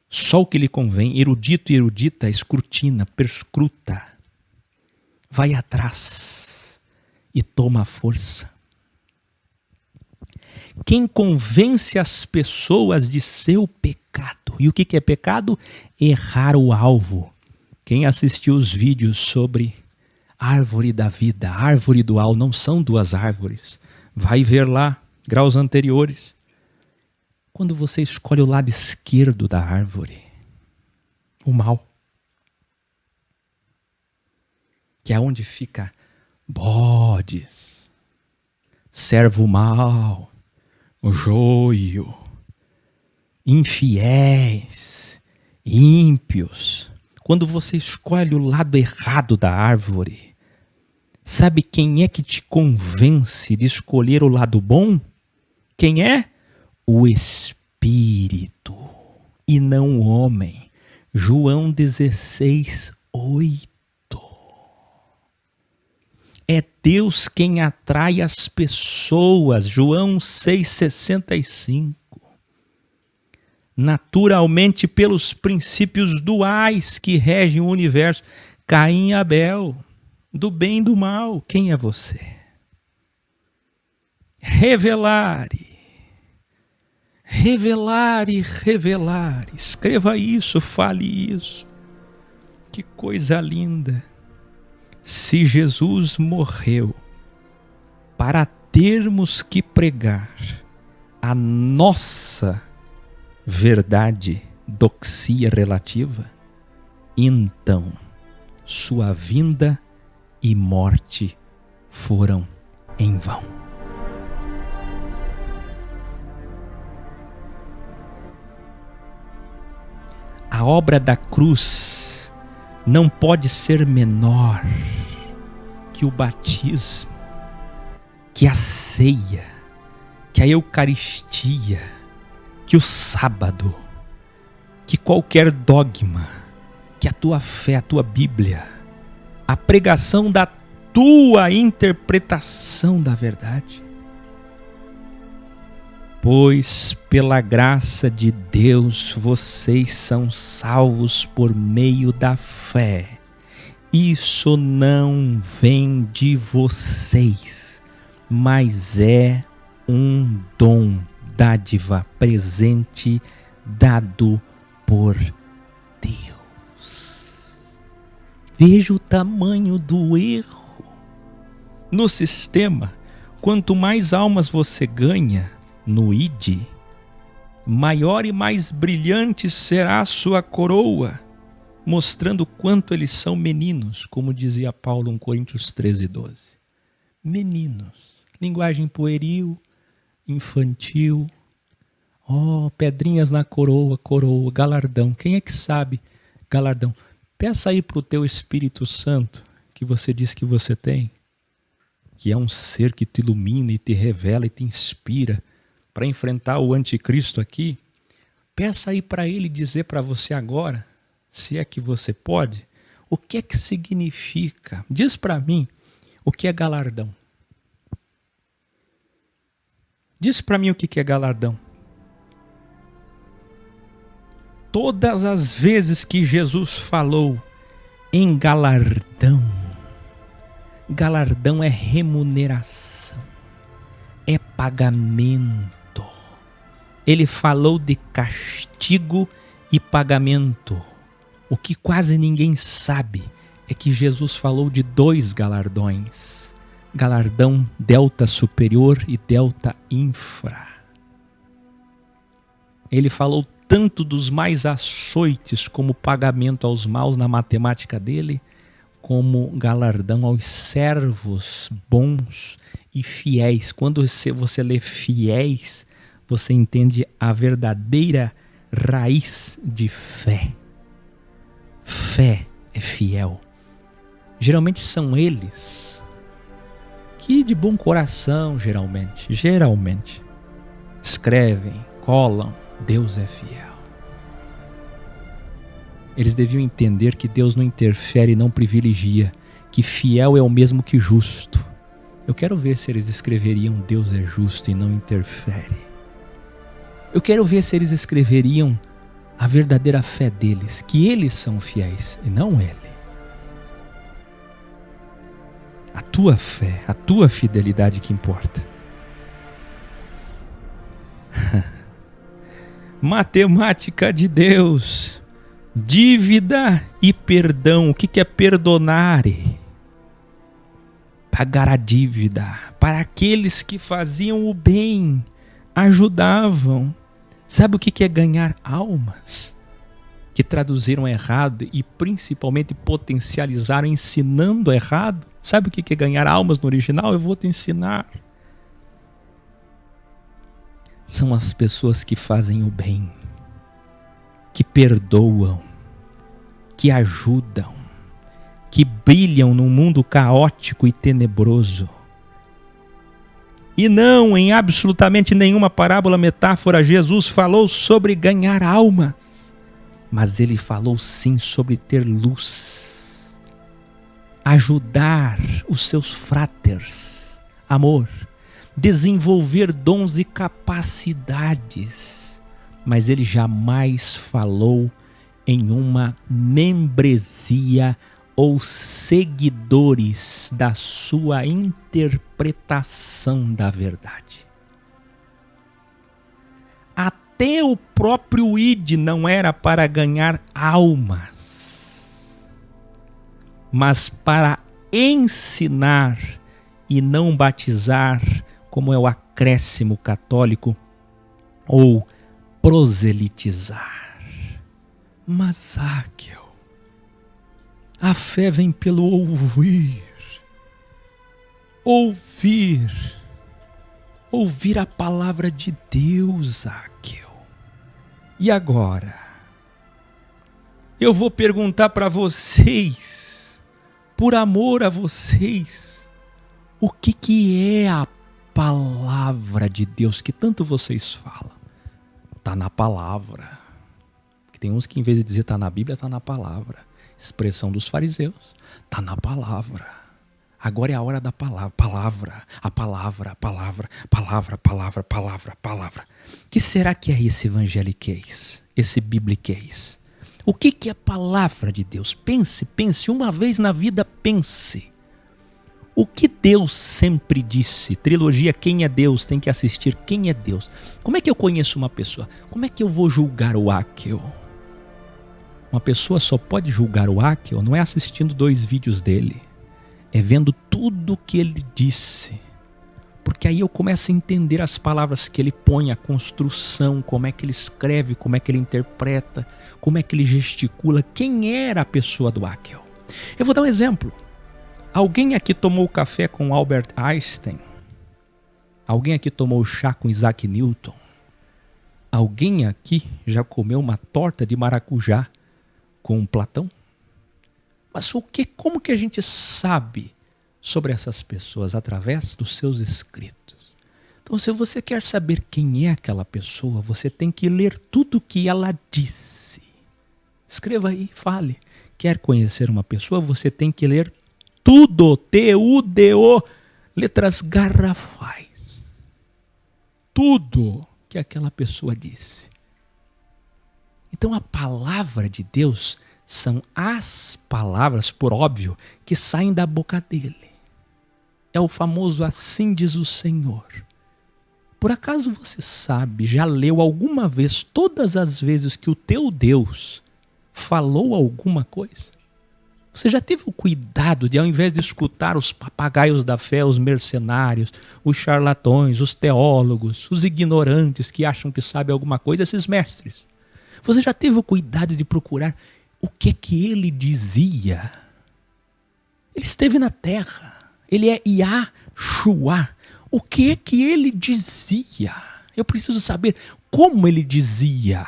Só o que lhe convém, erudito e erudita, escrutina, perscruta, vai atrás e toma a força. Quem convence as pessoas de seu pecado. E o que é pecado? Errar o alvo. Quem assistiu os vídeos sobre árvore da vida, árvore dual, não são duas árvores. Vai ver lá, graus anteriores. Quando você escolhe o lado esquerdo da árvore, o mal, que é onde fica bodes, servo mau, joio, infiéis, ímpios. Quando você escolhe o lado errado da árvore, sabe quem é que te convence de escolher o lado bom? Quem é? O Espírito e não o homem. João 16:8. É Deus quem atrai as pessoas. João 6,65. Naturalmente, pelos princípios duais que regem o universo. Caim e Abel, do bem e do mal. Quem é você? Revelare. Revelar e revelar. Escreva isso, fale isso. Que coisa linda. Se Jesus morreu para termos que pregar a nossa verdade, doxia relativa, então sua vinda e morte foram em vão. A obra da cruz não pode ser menor que o batismo, que a ceia, que a Eucaristia, que o sábado, que qualquer dogma, que a tua fé, a tua Bíblia, a pregação da tua interpretação da verdade. Pois pela graça de Deus vocês são salvos por meio da fé. Isso não vem de vocês, mas é um dom, dádiva, presente, dado por Deus. Veja o tamanho do erro. No sistema, quanto mais almas você ganha no ID, maior e mais brilhante será a sua coroa, mostrando quanto eles são meninos, como dizia Paulo em Coríntios 13:12. Meninos, linguagem pueril, infantil. Pedrinhas na coroa, coroa, galardão. Quem é que sabe galardão? Peça aí para o teu Espírito Santo, que você diz que você tem, que é um ser que te ilumina e te revela e te inspira para enfrentar o anticristo aqui. Peça aí para ele dizer para você agora, se é que você pode, o que é que significa. Diz para mim o que é galardão. Diz para mim o que é galardão. Todas as vezes que Jesus falou em galardão, galardão é remuneração, é pagamento. Ele falou de castigo e pagamento. O que quase ninguém sabe é que Jesus falou de 2 galardões. galardão delta superior e delta infra. Ele falou tanto dos mais açoites como pagamento aos maus na matemática dele, como galardão aos servos bons e fiéis. Quando você lê fiéis, você entende a verdadeira raiz de fé. Fé é fiel. Geralmente são eles que de bom coração, geralmente, escrevem, colam, Deus é fiel. Eles deviam entender que Deus não interfere e não privilegia, que fiel é o mesmo que justo. Eu quero ver se eles escreveriam Deus é justo e não interfere. Eu quero ver se eles escreveriam a verdadeira fé deles, que eles são fiéis e não ele. A tua fé, a tua fidelidade que importa. Matemática de Deus, dívida e perdão. O que é perdonar? Pagar a dívida para aqueles que faziam o bem, ajudavam. Sabe o que é ganhar almas? Que traduziram errado e principalmente potencializaram ensinando errado. Sabe o que é ganhar almas no original? Eu vou te ensinar. São as pessoas que fazem o bem, que perdoam, que ajudam, que brilham num mundo caótico e tenebroso. E não em absolutamente nenhuma parábola, metáfora, Jesus falou sobre ganhar almas, mas ele falou sim sobre ter luz, ajudar os seus fraters, amor, desenvolver dons e capacidades, mas ele jamais falou em uma membresia ou seguidores da sua interpretação da verdade. Até o próprio ID não era para ganhar almas, mas para ensinar e não batizar, como é o acréscimo católico, ou proselitizar. Mas, Zaqueu, a fé vem pelo ouvir. Ouvir a palavra de Deus, Zaqueu. E agora, eu vou perguntar para vocês, por amor a vocês, o que é a palavra de Deus que tanto vocês falam? Está na palavra. Porque tem uns que em vez de dizer está na Bíblia, está na palavra. Expressão dos fariseus. Está na palavra. Agora é a hora da palavra. A palavra. Que será que é esse evangeliquez? Esse bibliquez? O que é a palavra de Deus? Pense uma vez na vida, pense. O que Deus sempre disse? Trilogia Quem é Deus? Tem que assistir Quem é Deus. Como é que eu conheço uma pessoa? Como é que eu vou julgar o Zaqueu? Uma pessoa só pode julgar o Zaqueu não é assistindo 2 vídeos dele. É vendo tudo que ele disse. Porque aí eu começo a entender as palavras que ele põe, a construção, como é que ele escreve, como é que ele interpreta, como é que ele gesticula. Quem era a pessoa do Zaqueu? Eu vou dar um exemplo. Alguém aqui tomou café com Albert Einstein? Alguém aqui tomou chá com Isaac Newton? Alguém aqui já comeu uma torta de maracujá com Platão? Mas como que a gente sabe sobre essas pessoas? Através dos seus escritos. Então, se você quer saber quem é aquela pessoa, você tem que ler tudo o que ela disse. Escreva aí, fale. Quer conhecer uma pessoa, você tem que ler tudo, T-U-D-O, letras garrafais. Tudo que aquela pessoa disse. Então a palavra de Deus são as palavras, por óbvio, que saem da boca dele. É o famoso assim diz o Senhor. Por acaso você sabe, já leu alguma vez, todas as vezes que o teu Deus falou alguma coisa? Você já teve o cuidado de, ao invés de escutar os papagaios da fé, os mercenários, os charlatões, os teólogos, os ignorantes que acham que sabem alguma coisa, esses mestres? Você já teve o cuidado de procurar o que ele dizia? Ele esteve na terra. Ele é Yahshua. O que ele dizia? Eu preciso saber como ele dizia.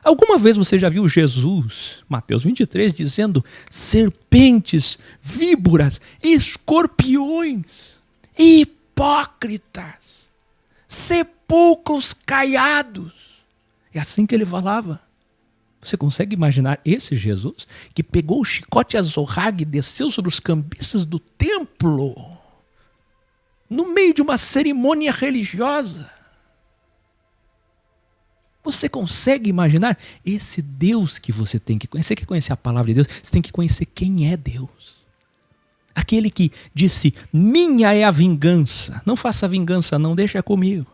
Alguma vez você já viu Jesus, Mateus 23, dizendo serpentes, víboras, escorpiões, hipócritas, sepulcros caiados? É assim que ele falava. Você consegue imaginar esse Jesus que pegou o chicote azorrague e desceu sobre os cambistas do templo, no meio de uma cerimônia religiosa? Você consegue imaginar esse Deus que você tem que conhecer? Você quer conhecer a palavra de Deus? Você tem que conhecer quem é Deus. Aquele que disse, minha é a vingança. Não faça vingança não, deixa comigo.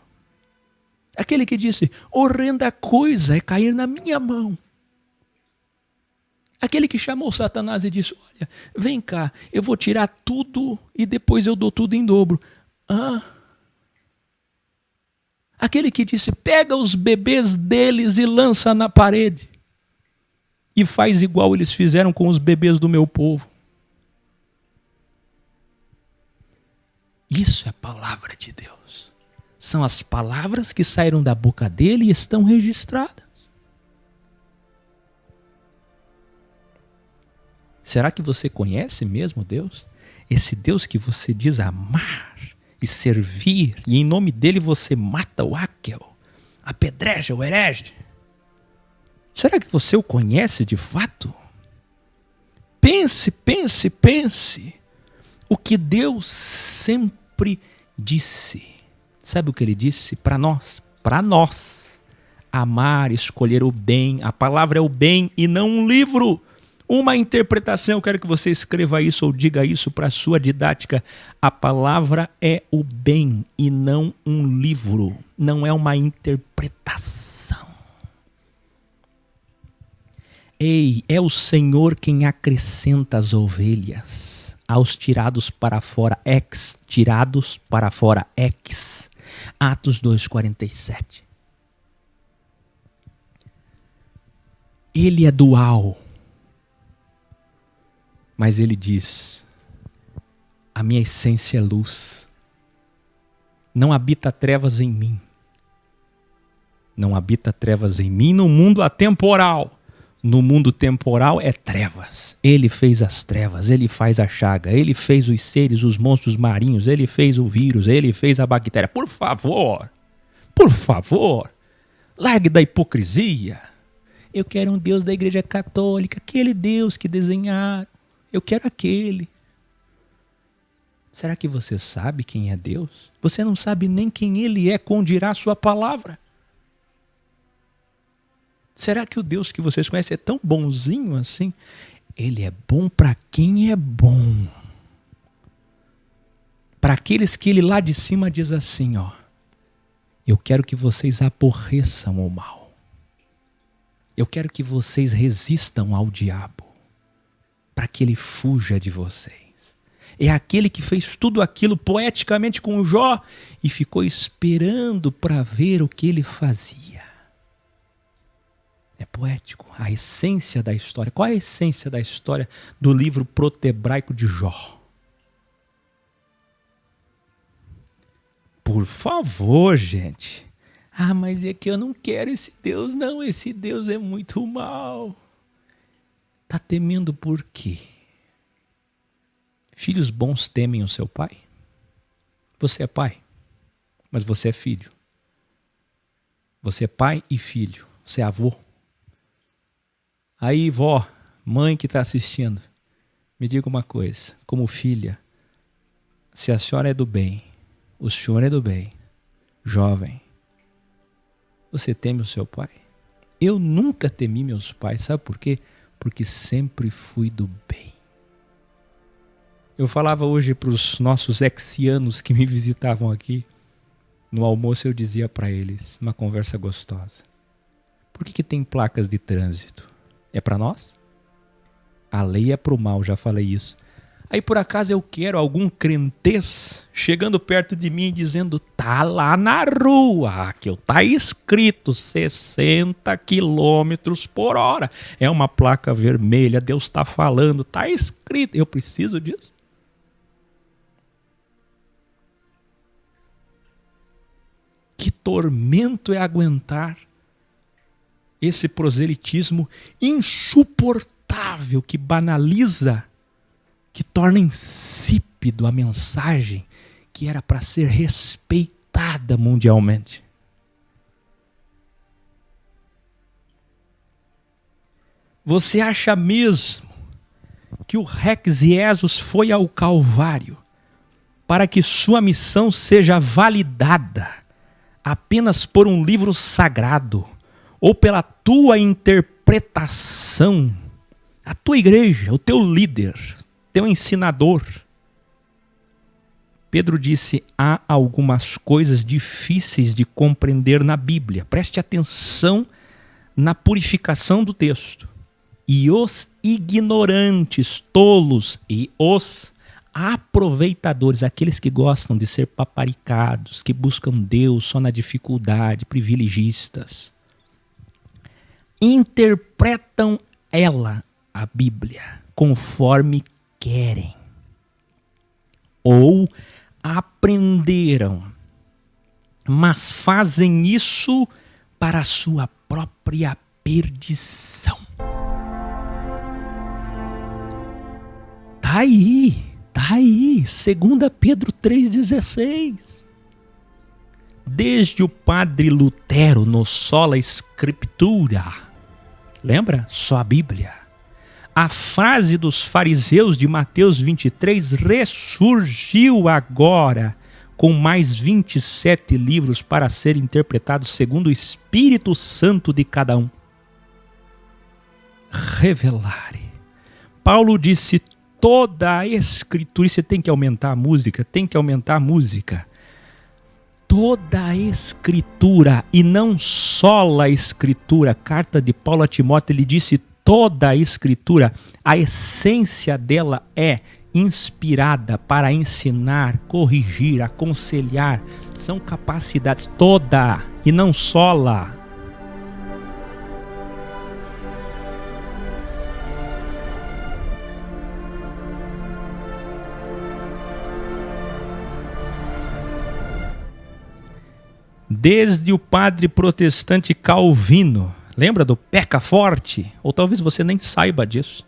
Aquele que disse, horrenda coisa é cair na minha mão. Aquele que chamou Satanás e disse, olha, vem cá, eu vou tirar tudo e depois eu dou tudo em dobro. Aquele que disse, pega os bebês deles e lança na parede. E faz igual eles fizeram com os bebês do meu povo. Isso é a palavra de Deus. São as palavras que saíram da boca dele e estão registradas. Será que você conhece mesmo Deus? Esse Deus que você diz amar e servir, e em nome dele você mata o Aquel, apedreja o herege. Será que você o conhece de fato? Pense. O que Deus sempre disse. Sabe o que ele disse? Para nós, amar, escolher o bem. A palavra é o bem e não um livro. Uma interpretação, eu quero que você escreva isso ou diga isso para a sua didática. A palavra é o bem e não um livro, não é uma interpretação. Ei, é o Senhor quem acrescenta as ovelhas aos tirados para fora, tirados para fora, Atos 2:47. Ele é dual. Mas ele diz, a minha essência é luz. Não habita trevas em mim. Não habita trevas em mim no mundo atemporal. No mundo temporal é trevas. Ele fez as trevas, ele faz a chaga, ele fez os seres, os monstros marinhos, ele fez o vírus, ele fez a bactéria. Por favor, largue da hipocrisia. Eu quero um Deus da Igreja Católica, aquele Deus que desenharam. Eu quero aquele. Será que você sabe quem é Deus? Você não sabe nem quem ele é, condirá a sua palavra. Será que o Deus que vocês conhecem é tão bonzinho assim? Ele é bom para quem é bom. Para aqueles que ele lá de cima diz assim, ó. Eu quero que vocês aborreçam o mal. Eu quero que vocês resistam ao diabo, para que ele fuja de vocês. É aquele que fez tudo aquilo poeticamente com Jó e ficou esperando para ver o que ele fazia. É poético, a essência da história. Qual é a essência da história do livro proto-hebraico de Jó? Por favor, gente. Mas é que eu não quero esse Deus, não. Esse Deus é muito mau. Está temendo por quê? Filhos bons temem o seu pai? Você é pai, mas você é filho. Você é pai e filho. Você é avô. Aí, vó, mãe que está assistindo, me diga uma coisa. Como filha, se a senhora é do bem, o senhor é do bem, jovem, você teme o seu pai? Eu nunca temi meus pais, sabe por quê? Porque sempre fui do bem. Eu falava hoje para os nossos exianos que me visitavam aqui, no almoço eu dizia para eles, numa conversa gostosa, por que tem placas de trânsito? É para nós? A lei é para o mal, já falei isso. Aí por acaso eu quero algum crentez chegando perto de mim e dizendo, tá lá na rua, que tá escrito 60 quilômetros por hora. É uma placa vermelha, Deus está falando, tá escrito. Eu preciso disso? Que tormento é aguentar esse proselitismo insuportável que banaliza, que torna insípido a mensagem que era para ser respeitada mundialmente. Você acha mesmo que o Rex Jesus foi ao Calvário para que sua missão seja validada apenas por um livro sagrado ou pela tua interpretação? A tua igreja, o teu líder, teu ensinador. Pedro disse, há algumas coisas difíceis de compreender na Bíblia. Preste atenção na purificação do texto. E os ignorantes, tolos e os aproveitadores, aqueles que gostam de ser paparicados, que buscam Deus só na dificuldade, privilegistas, interpretam a Bíblia, conforme querem. Ou aprenderam, mas fazem isso para a sua própria perdição. Tá aí, 2 Pedro 3,16. Desde o padre Lutero no Sola Scriptura, lembra? Só a Bíblia. A frase dos fariseus de Mateus 23 ressurgiu agora com mais 27 livros para serem interpretados segundo o Espírito Santo de cada um. Revelare. Paulo disse, toda a Escritura, e você tem que aumentar a música, toda a Escritura, e não só a Escritura, carta de Paulo a Timóteo, ele disse toda a Escritura, a essência dela é inspirada para ensinar, corrigir, aconselhar, são capacidades toda e não só lá. Desde o padre protestante Calvino, lembra do Peca Forte? Ou talvez você nem saiba disso.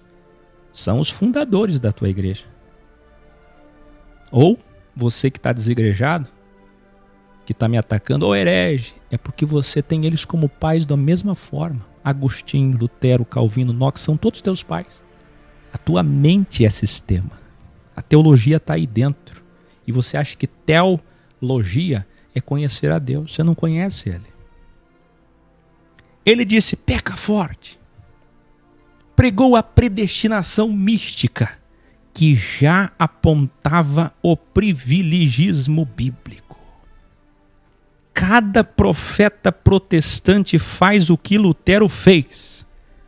São os fundadores da tua igreja. Ou você que está desigrejado, que está me atacando, ou herege, é porque você tem eles como pais da mesma forma. Agostinho, Lutero, Calvino, Knox, são todos teus pais. A tua mente é sistema. A teologia está aí dentro. E você acha que teologia é conhecer a Deus. Você não conhece Ele. Ele disse, Peca Forte. Pregou a predestinação mística que já apontava o privilegismo bíblico. Cada profeta protestante faz o que Lutero fez.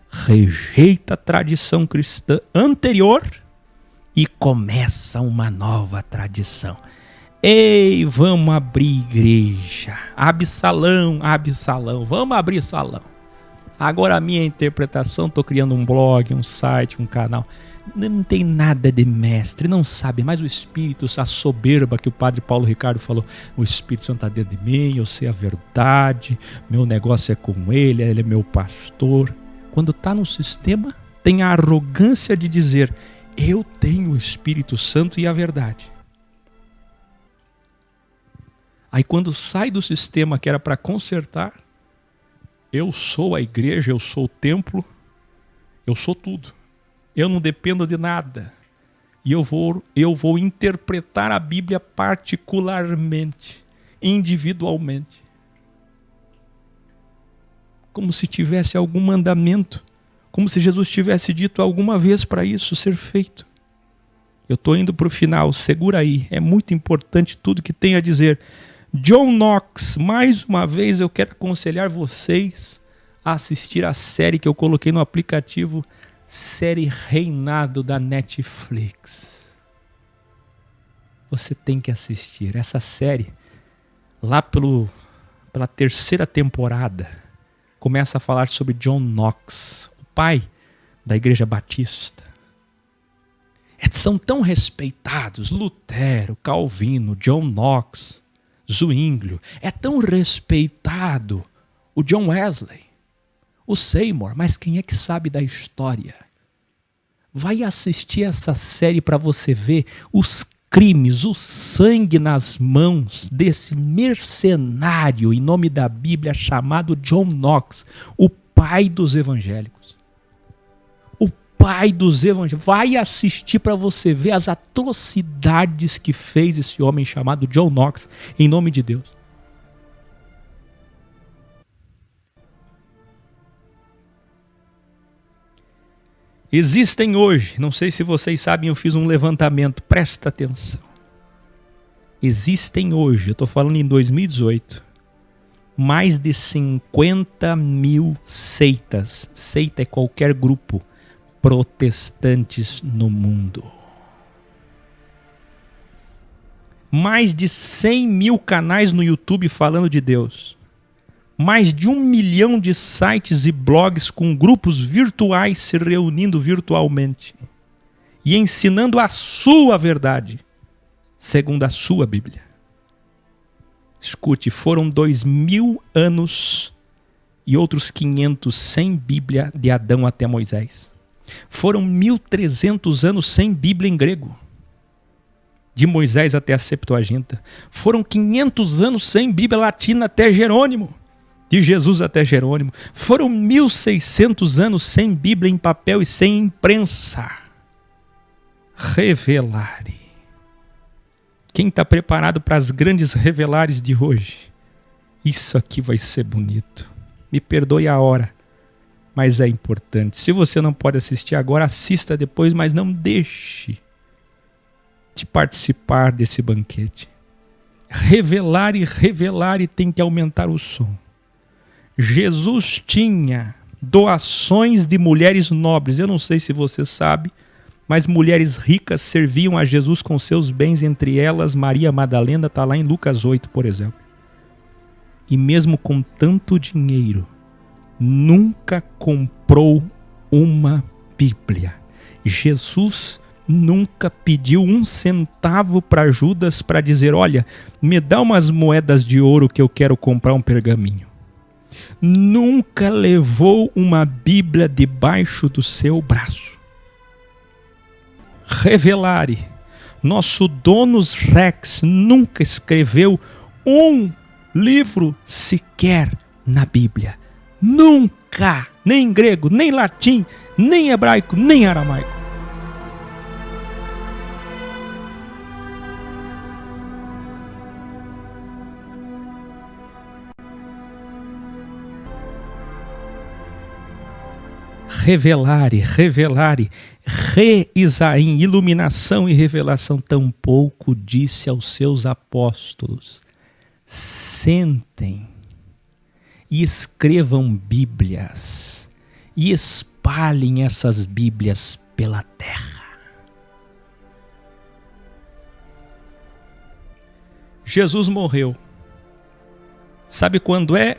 Rejeita a tradição cristã anterior e começa uma nova tradição. Ei, vamos abrir igreja. Abre salão, vamos abrir salão. Agora a minha interpretação, estou criando um blog, um site, um canal. Não tem nada de mestre, não sabe, mas o Espírito, a soberba que o padre Paulo Ricardo falou, o Espírito Santo está dentro de mim, eu sei a verdade, meu negócio é com ele é meu pastor. Quando está no sistema, tem a arrogância de dizer, eu tenho o Espírito Santo e a verdade. Aí quando sai do sistema que era para consertar, eu sou a igreja, eu sou o templo, eu sou tudo. Eu não dependo de nada. E eu vou interpretar a Bíblia particularmente, individualmente. Como se tivesse algum mandamento, como se Jesus tivesse dito alguma vez para isso ser feito. Eu estou indo para o final, segura aí, é muito importante tudo que tem a dizer. John Knox, mais uma vez eu quero aconselhar vocês a assistir a série que eu coloquei no aplicativo série Reinado da Netflix. Você tem que assistir. Essa série, lá pela terceira temporada, começa a falar sobre John Knox, o pai da Igreja Batista. São tão respeitados, Lutero, Calvino, John Knox, Zwinglio. É tão respeitado o John Wesley, o Seymour, mas quem é que sabe da história? Vai assistir essa série para você ver os crimes, o sangue nas mãos desse mercenário, em nome da Bíblia, chamado John Knox, o pai dos evangélicos. O pai dos evangélicos. Vai assistir para você ver as atrocidades que fez esse homem chamado John Knox, em nome de Deus. Existem hoje, não sei se vocês sabem, eu fiz um levantamento, presta atenção. Existem hoje, eu estou falando em 2018, mais de 50 mil seitas. Seita é qualquer grupo protestantes no mundo. Mais de 100 mil canais no YouTube falando de Deus. Mais de 1 milhão de sites e blogs com grupos virtuais se reunindo virtualmente e ensinando a sua verdade, segundo a sua Bíblia. Escute, foram 2000 anos e outros 500 sem Bíblia de Adão até Moisés. Foram 1300 anos sem Bíblia em grego, de Moisés até a Septuaginta. Foram 500 anos sem Bíblia latina até Jerônimo. De Jesus até Jerônimo. Foram 1600 anos sem Bíblia em papel e sem imprensa. Revelare. Quem está preparado para as grandes revelares de hoje? Isso aqui vai ser bonito. Me perdoe a hora, mas é importante. Se você não pode assistir agora, assista depois, mas não deixe de participar desse banquete. Revelare tem que aumentar o som. Jesus tinha doações de mulheres nobres. Eu não sei se você sabe, mas mulheres ricas serviam a Jesus com seus bens, entre elas Maria Madalena, está lá em Lucas 8, por exemplo. E mesmo com tanto dinheiro, nunca comprou uma Bíblia. Jesus nunca pediu 1 centavo para Judas para dizer, olha, me dá umas moedas de ouro que eu quero comprar um pergaminho. Nunca levou uma Bíblia debaixo do seu braço. Revelare. Nosso Donus Rex nunca escreveu um livro sequer na Bíblia. Nunca. Nem em grego, nem latim, nem hebraico, nem aramaico. Revelare, Re-Isaim, iluminação e revelação, tampouco disse aos seus apóstolos, sentem e escrevam Bíblias e espalhem essas Bíblias pela terra. Jesus morreu. Sabe quando é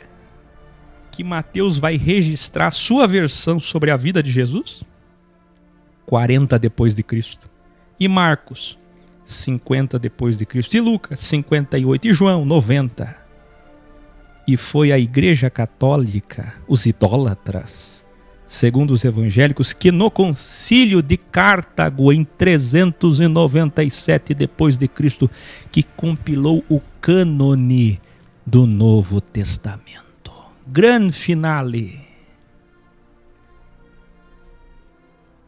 que Mateus vai registrar sua versão sobre a vida de Jesus? 40 depois de Cristo. E Marcos, 50 depois de Cristo. E Lucas, 58. E João, 90. E foi a Igreja Católica, os idólatras, segundo os evangélicos, que no concílio de Cartago, em 397 depois de Cristo, que compilou o cânone do Novo Testamento. Gran finale.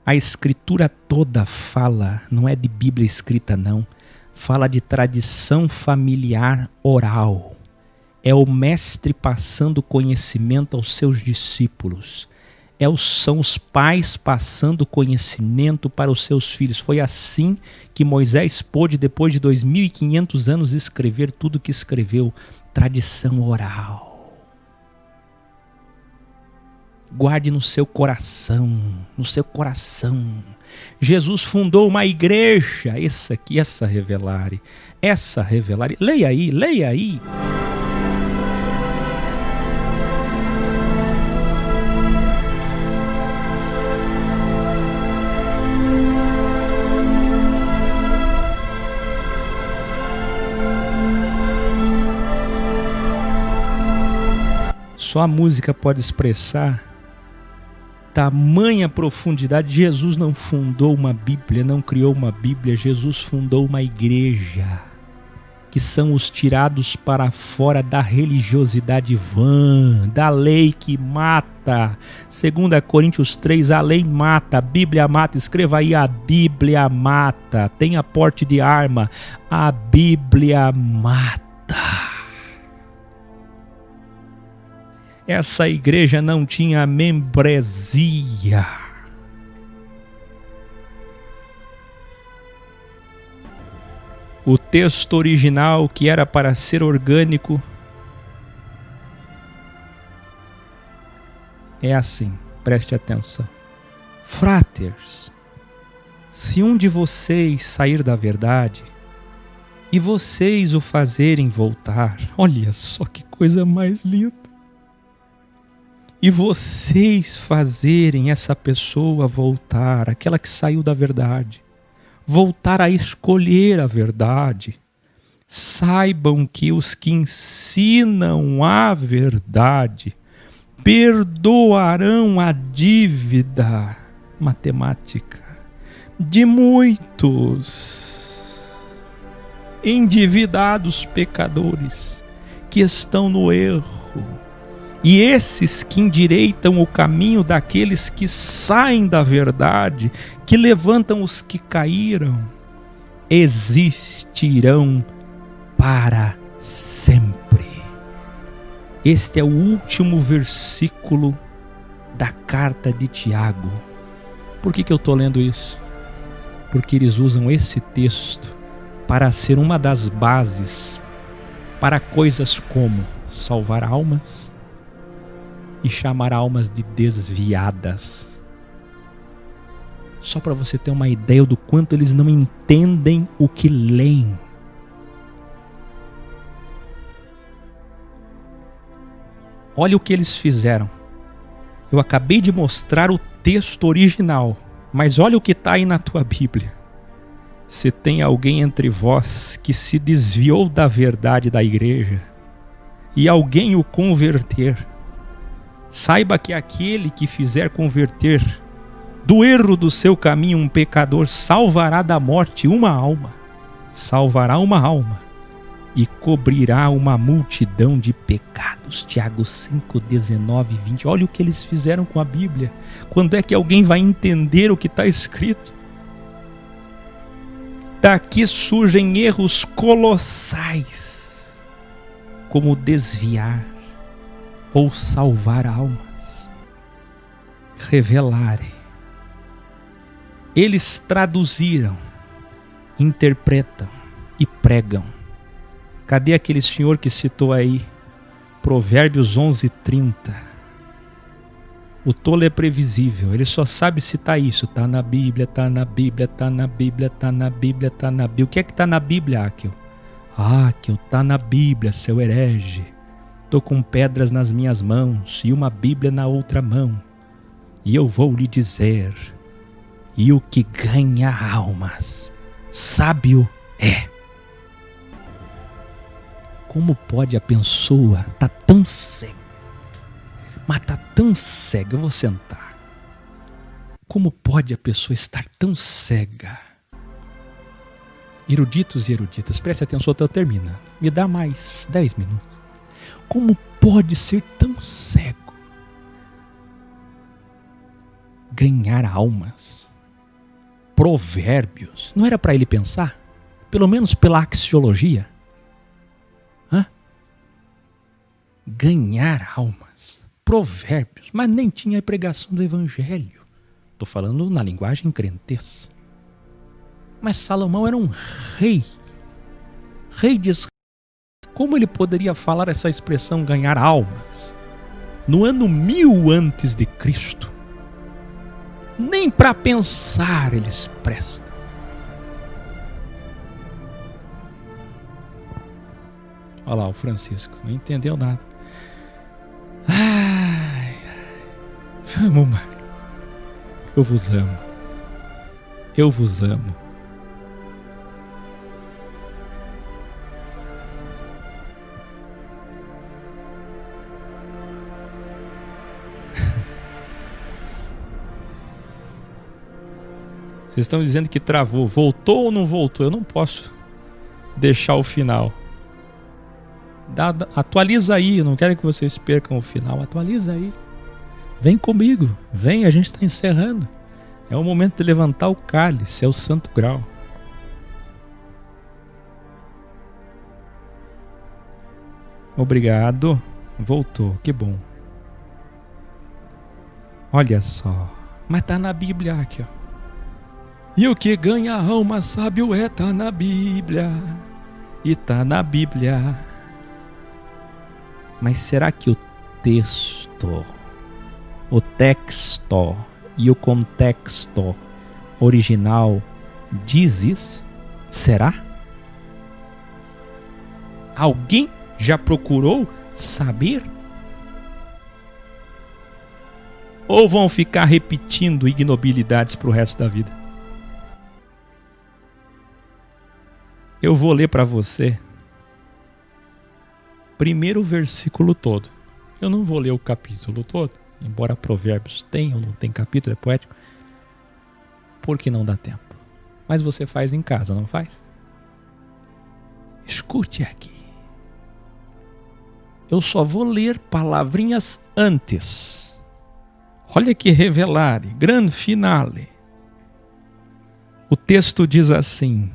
A escritura toda fala, não é de Bíblia escrita não, fala de tradição familiar oral. É o mestre passando conhecimento aos seus discípulos. São os pais passando conhecimento para os seus filhos. Foi assim que Moisés pôde, depois de 2500 anos, escrever tudo que escreveu. Tradição oral. Guarde no seu coração, no seu coração. Jesus fundou uma igreja, essa Revelare. Leia aí. Só a música pode expressar tamanha profundidade. Jesus não fundou uma Bíblia, não criou uma Bíblia. Jesus fundou uma igreja, que são os tirados para fora da religiosidade vã, da lei que mata. 2 Coríntios 3, a lei mata, a Bíblia mata. Escreva aí, a Bíblia mata. Tenha porte de arma, a Bíblia mata. Essa igreja não tinha membresia. O texto original, que era para ser orgânico, é assim, preste atenção. Fraters, se um de vocês sair da verdade e vocês o fazerem voltar, olha só que coisa mais linda. E vocês fazerem essa pessoa voltar, aquela que saiu da verdade, voltar a escolher a verdade, saibam que os que ensinam a verdade perdoarão a dívida matemática de muitos endividados pecadores que estão no erro. E esses que endireitam o caminho daqueles que saem da verdade, que levantam os que caíram, existirão para sempre. Este é o último versículo da carta de Tiago. Por que eu estou lendo isso? Porque eles usam esse texto para ser uma das bases para coisas como salvar almas e chamar almas de desviadas. Só para você ter uma ideia do quanto eles não entendem o que leem. Olha o que eles fizeram. Eu acabei de mostrar o texto original, mas olha o que está aí na tua Bíblia. Se tem alguém entre vós que se desviou da verdade da igreja e alguém o converter, saiba que aquele que fizer converter do erro do seu caminho um pecador salvará da morte uma alma, e cobrirá uma multidão de pecados. Tiago 5, 19 e 20. Olha o que eles fizeram com a Bíblia. Quando é que alguém vai entender o que está escrito? Daqui surgem erros colossais, como desviar ou salvar almas, revelarem. Eles traduziram, interpretam e pregam. Cadê aquele senhor que citou aí Provérbios 11:30? O tolo é previsível, ele só sabe citar isso. Está na Bíblia, está na Bíblia, está na Bíblia, está na Bíblia, está na Bíblia. O que é que está na Bíblia, Áquil? Áquil, está na Bíblia, seu herege. Estou com pedras nas minhas mãos e uma Bíblia na outra mão. E eu vou lhe dizer, e o que ganha almas, sábio é. Como pode a pessoa estar tão cega? Mas está tão cega, eu vou sentar. Como pode a pessoa estar tão cega? Eruditos e eruditas, preste atenção até eu terminar. Me dá mais 10 minutos. Como pode ser tão cego? Ganhar almas. Provérbios. Não era para ele pensar? Pelo menos pela axiologia. Ganhar almas. Provérbios. Mas nem tinha a pregação do evangelho. Estou falando na linguagem crentez. Mas Salomão era um rei. Rei de Israel. Como ele poderia falar essa expressão ganhar almas? no ano 1000 antes de Cristo, nem para pensar eles prestam. Olha lá o Francisco, não entendeu nada. Ai, vamos, Mário. Eu vos amo. Eu vos amo. Vocês estão dizendo que travou. Voltou ou não voltou? Eu não posso deixar o final. Atualiza aí. Eu não quero que vocês percam o final. Atualiza aí. Vem comigo. Vem, a gente está encerrando. É o momento de levantar o cálice. É o santo grau. Obrigado. Voltou. Que bom. Olha só. Mas tá na Bíblia aqui, ó. E o que ganha a alma sábio tá na Bíblia. E tá na Bíblia. Mas será que o texto e o contexto original diz isso? Será? Alguém já procurou saber? Ou vão ficar repetindo ignobilidades para o resto da vida? Eu vou ler para você primeiro o versículo todo. Eu não vou ler o capítulo todo, embora Provérbios tenha ou não tem capítulo, é poético, porque não dá tempo. Mas você faz em casa, não faz? Escute aqui. Eu só vou ler palavrinhas antes. Olha que revelare, grande finale. O texto diz assim: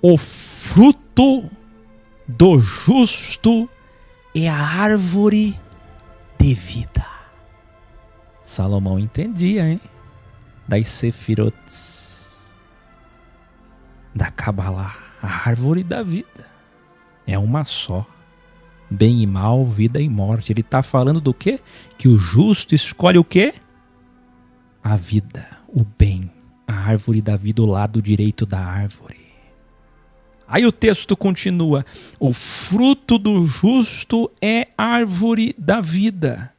o fruto do justo é a árvore de vida. Salomão entendia, hein? Das Sefirotes, da Cabalá, a árvore da vida. É uma só. Bem e mal, vida e morte. Ele está falando do quê? Que o justo escolhe o quê? A vida, o bem. A árvore da vida, o lado direito da árvore. Aí o texto continua: o fruto do justo é árvore da vida,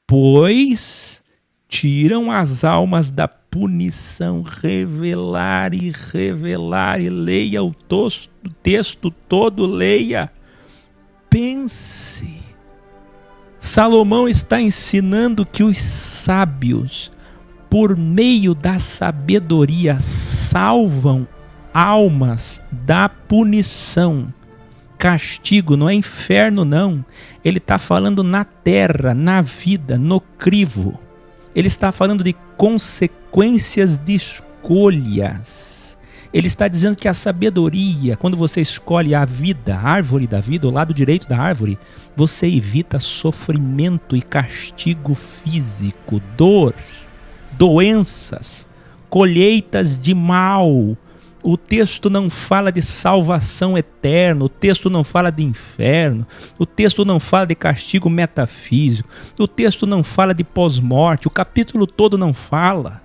pois tiram as almas da punição. Revelar e leia o texto todo, leia, pense. Salomão está ensinando que os sábios, por meio da sabedoria, salvam almas da punição. Castigo, não é inferno não. Ele está falando na terra, na vida, no crivo. Ele está falando de consequências de escolhas. Ele está dizendo que a sabedoria, quando você escolhe a vida, a árvore da vida, o lado direito da árvore, você evita sofrimento e castigo físico, dor, doenças, colheitas de mal. O texto não fala de salvação eterna, o texto não fala de inferno, o texto não fala de castigo metafísico, o texto não fala de pós-morte, o capítulo todo não fala.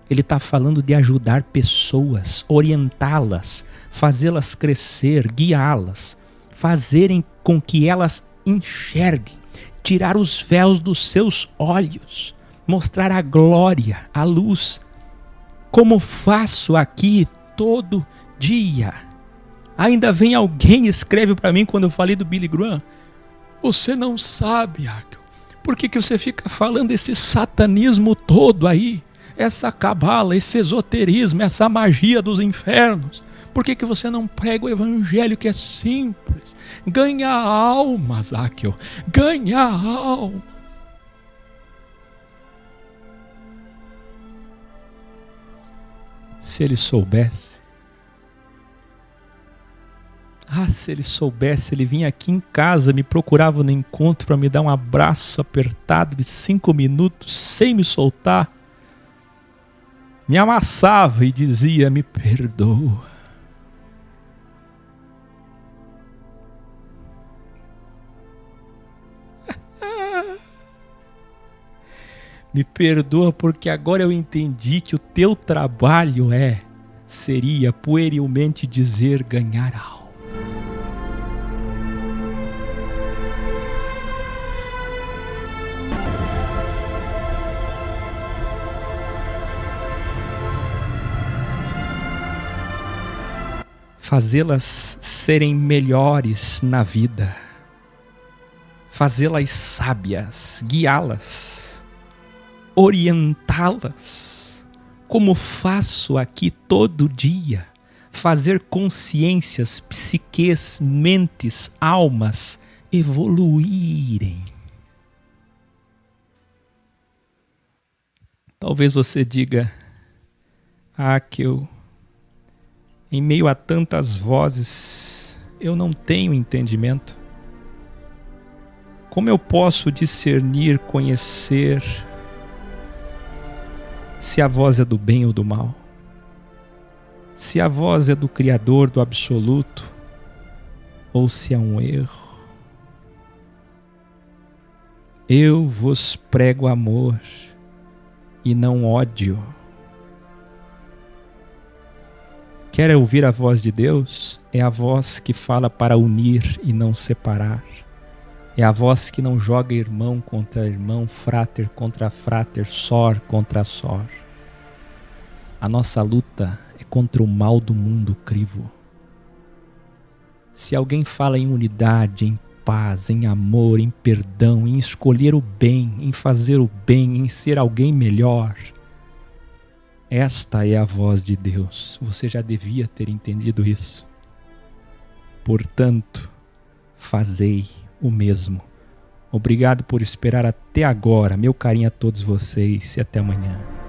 Ele está falando de ajudar pessoas, orientá-las, fazê-las crescer, guiá-las, fazerem com que elas enxerguem, tirar os véus dos seus olhos, mostrar a glória, a luz, como faço aqui todo dia. Ainda vem alguém e escreve para mim quando eu falei do Billy Graham: você não sabe, Raquel, por que você fica falando esse satanismo todo aí, essa cabala, esse esoterismo, essa magia dos infernos? Por que você não prega o evangelho que é simples? Ganha almas, Raquel, ganha almas. Se ele soubesse, se ele soubesse, ele vinha aqui em casa, me procurava no encontro para me dar um abraço apertado de 5 minutos, sem me soltar, me amassava e dizia: me perdoa. Me perdoa porque agora eu entendi que o teu trabalho seria puerilmente dizer ganhar alma. Fazê-las serem melhores na vida, fazê-las sábias, guiá-las, orientá-las, como faço aqui todo dia, fazer consciências, psiques, mentes, almas evoluírem. Talvez você diga, Akio, em meio a tantas vozes, eu não tenho entendimento. Como eu posso discernir, conhecer se a voz é do bem ou do mal? Se a voz é do Criador, do Absoluto, ou se é um erro? Eu vos prego amor e não ódio. Quer ouvir a voz de Deus? É a voz que fala para unir e não separar. É a voz que não joga irmão contra irmão, fráter contra fráter, sor contra sor. A nossa luta é contra o mal do mundo crivo. Se alguém fala em unidade, em paz, em amor, em perdão, em escolher o bem, em fazer o bem, em ser alguém melhor, esta é a voz de Deus. Você já devia ter entendido isso. Portanto, fazei o mesmo. Obrigado por esperar até agora. Meu carinho a todos vocês e até amanhã.